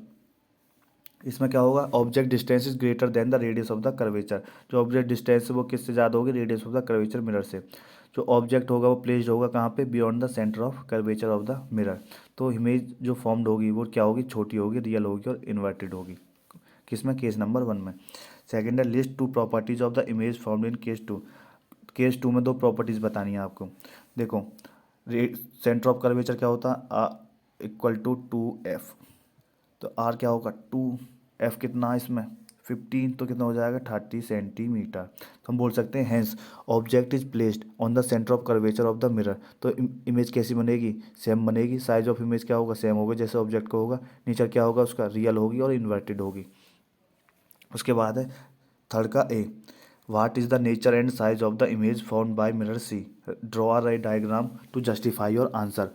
S1: इसमें क्या होगा, object distance is greater than the radius of the curvature. जो object distance है वो किससे ज़्यादा होगी, radius of the curvature mirror से। जो ऑब्जेक्ट होगा वो प्लेस्ड होगा कहाँ पे, beyond the centre of curvature of the mirror. तो इमेज जो फॉर्म्ड होगी वो क्या होगी, छोटी होगी, रियल होगी और इन्वर्टेड होगी। किसमें, केस नंबर वन में। सेकेंड है list two properties of the image formed in case two. Case two में दो प्रॉपर्टीज बतानी है आपको। देखो सेंटर ऑफ कर्वेचर क्या होता है, =2F, तो आर क्या होगा 2F, कितना इसमें 15, तो कितना हो जाएगा 30 सेंटीमीटर। तो हम बोल सकते हैं hence object is placed on the centre of curvature of the mirror. तो इमेज कैसी बनेगी, सेम बनेगी, साइज ऑफ इमेज क्या होगा, सेम होगा जैसे ऑब्जेक्ट का होगा, नेचर क्या होगा उसका, रियल होगी और इन्वर्टेड होगी। उसके बाद है थर्ड का A, what is the nature and size of the image found by mirror C, draw a right diagram to justify your answer.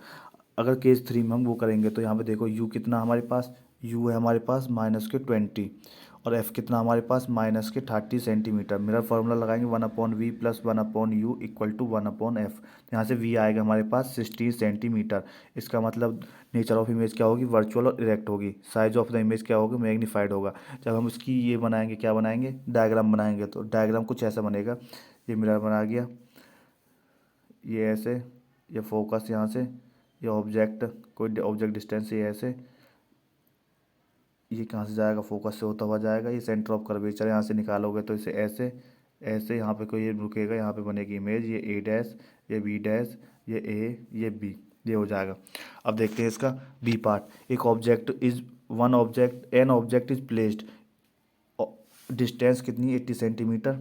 S1: अगर केस थ्री में हम वो करेंगे तो यहाँ पे देखो यू कितना हमारे पास, यू है हमारे पास -20 और एफ कितना हमारे पास -30 सेंटीमीटर। मिरर फार्मूला लगाएंगे 1/v + 1/u = 1/f। यहाँ से v आएगा हमारे पास 16 सेंटीमीटर। इसका मतलब नेचर ऑफ इमेज क्या होगी, वर्चुअल और इरेक्ट होगी। साइज ऑफ द इमेज क्या होगा, मैग्नीफाइड होगा। जब हम इसकी ये बनाएंगे, क्या बनाएंगे, डायग्राम बनाएंगे, तो डायग्राम कुछ ऐसा बनेगा, ये मिरर बना गया, ये ऐसे, ये फोकस यहाँ से, ये ऑब्जेक्ट, कोई ऑब्जेक्ट डिस्टेंस ये ऐसे, ये कहाँ से जाएगा, फोकस से होता हुआ जाएगा, ये सेंटर ऑफ कर्वेचर यहाँ से निकालोगे तो इसे ऐसे ऐसे, यहाँ पे कोई ये रुकेगा, यहाँ पे बनेगी इमेज, ये A', ये B', ये A, ये B, ये हो जाएगा। अब देखते हैं इसका बी पार्ट। एक object is one object an object is placed, distance कितनी 80 centimetre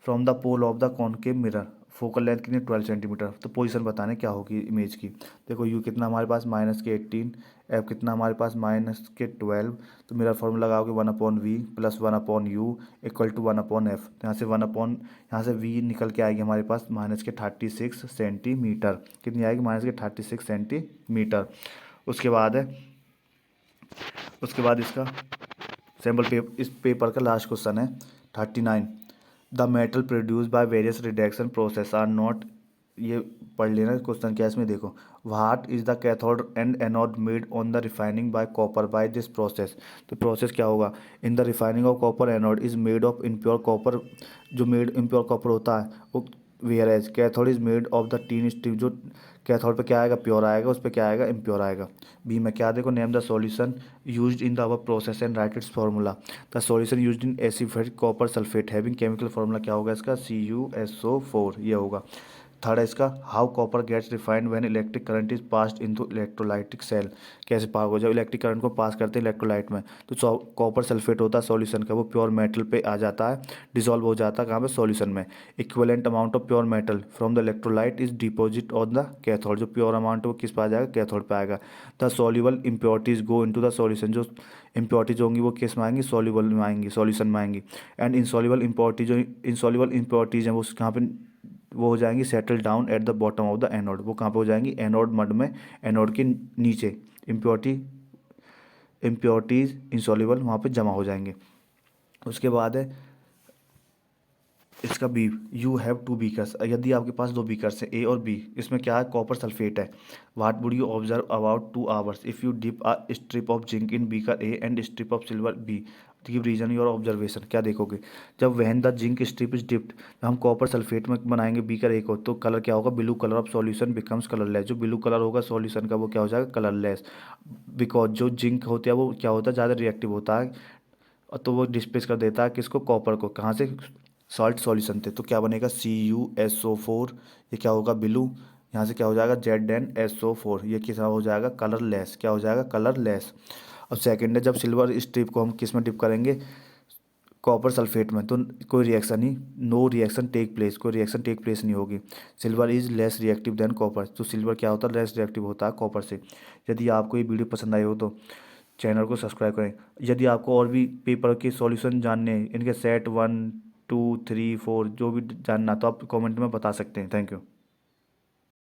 S1: from the pole of the concave mirror, focal length कितनी 12 सेंटीमीटर। तो पोजीशन बताने क्या होगी इमेज की। देखो यू कितना हमारे पास -18, एफ कितना हमारे पास -12, तो मेरा फॉर्मूला लगाओगे 1/v + 1/u = 1/f। यहाँ से यहाँ से v निकल के आएगी हमारे पास -36 सेंटीमीटर। कितनी आएगी, -36 सेंटीमीटर। उसके बाद है, उसके बाद इसका सैम्पल पेपर, इस पेपर का लास्ट क्वेश्चन है 39। The metal produce by various reduction process are not ये पढ़ लेना क्वेश्चन क्या है इसमें, देखो what is the cathode and anode made on the refining by copper by this process. तो प्रोसेस क्या होगा, in the refining of copper anode is made of impure copper, जो मेड इम्प्योर कॉपर होता है वो, whereas cathode is made of the tin strip, जो cathode पे क्या आएगा प्योर आएगा, उस पर क्या आएगा इम्प्योर आएगा। बी में क्या देखो, name the solution used in the our process and write its formula. The solution used in acid copper sulphate having chemical formula क्या होगा इसका, CuSO4 ये होगा। थर्ड है इसका, how copper gets refined when electric current is passed into electrolytic cell. कैसे pass हो, जब इलेक्ट्रिक करंट को पास करते हैं इलेक्ट्रोलाइट में, तो कॉपर सल्फेट होता है सॉल्यूशन का, वो प्योर मेटल पे आ जाता है, डिसॉल्व हो जाता है कहाँ पे, सॉल्यूशन में। Equivalent amount of pure metal from the electrolyte is deposit on the cathode, जो प्योर अमाउंट है वो किस पे आ जाएगा, कैथोड पे आएगा। The soluble impurities go into the solution, जो इम्प्योरिटीज होंगी वो किस में आएंगी, सॉल्युबल में आएंगी, सॉल्यूशन में आएंगी। एंड इनसॉल्युबल इम्प्योरिटीज, जो इनसॉल्युबल इम्प्योरिटीज हैं वो कहाँ पे, वो हो जाएंगी settle down at the bottom of the anode, वो कहाँ पे हो जाएंगी, एनोड मड में, एनोड के नीचे इम्प्योरिटीज इंसॉल्युबल वहाँ पे जमा हो जाएंगे। उसके बाद है इसका B, you have two beakers, यदि आपके पास दो बीकर्स हैं ए और बी, इसमें क्या है कॉपर सल्फेट है, what would you observe about 2 hours if you dip a strip of zinc in beaker A and strip of silver B, give reason your observation. क्या देखोगे, जब when the zinc strip is dipped, हम copper sulphate में बनाएंगे beaker A को, तो colour क्या होगा, blue colour of solution becomes colourless, जो ब्लू कलर होगा सॉल्यूशन का वो क्या हो जाएगा, कलरलेस। बिकॉज जो जिंक होता है वो क्या होता है, ज़्यादा रिएक्टिव होता है, और तो वो डिस्प्लेस कर देता है किसको, कॉपर को, कहाँ से, सॉल्ट सॉल्यूशन थे। तो क्या बनेगा, CuSO4, ये क्या होगा ब्लू, यहाँ से क्या हो जाएगा ZnSO4, ये किस हो जाएगा, कलरलेस, क्या हो जाएगा कलरलेस। अब सेकंड है, जब सिल्वर स्ट्रिप को हम किस में डिप करेंगे, कॉपर सल्फेट में, तो कोई रिएक्शन ही, नो रिएक्शन टेक प्लेस, कोई रिएक्शन टेक प्लेस नहीं होगी। Silver is less reactive than copper, तो सिल्वर क्या होता है, लेस रिएक्टिव होता है कॉपर से। यदि आपको ये वीडियो पसंद आई हो तो चैनल को सब्सक्राइब करें। यदि आपको और भी पेपर के सॉल्यूशन जानने हैं, इनके सेट 1 2 3 4 जो भी जानना, तो आप कमेंट में बता सकते हैं। Thank you.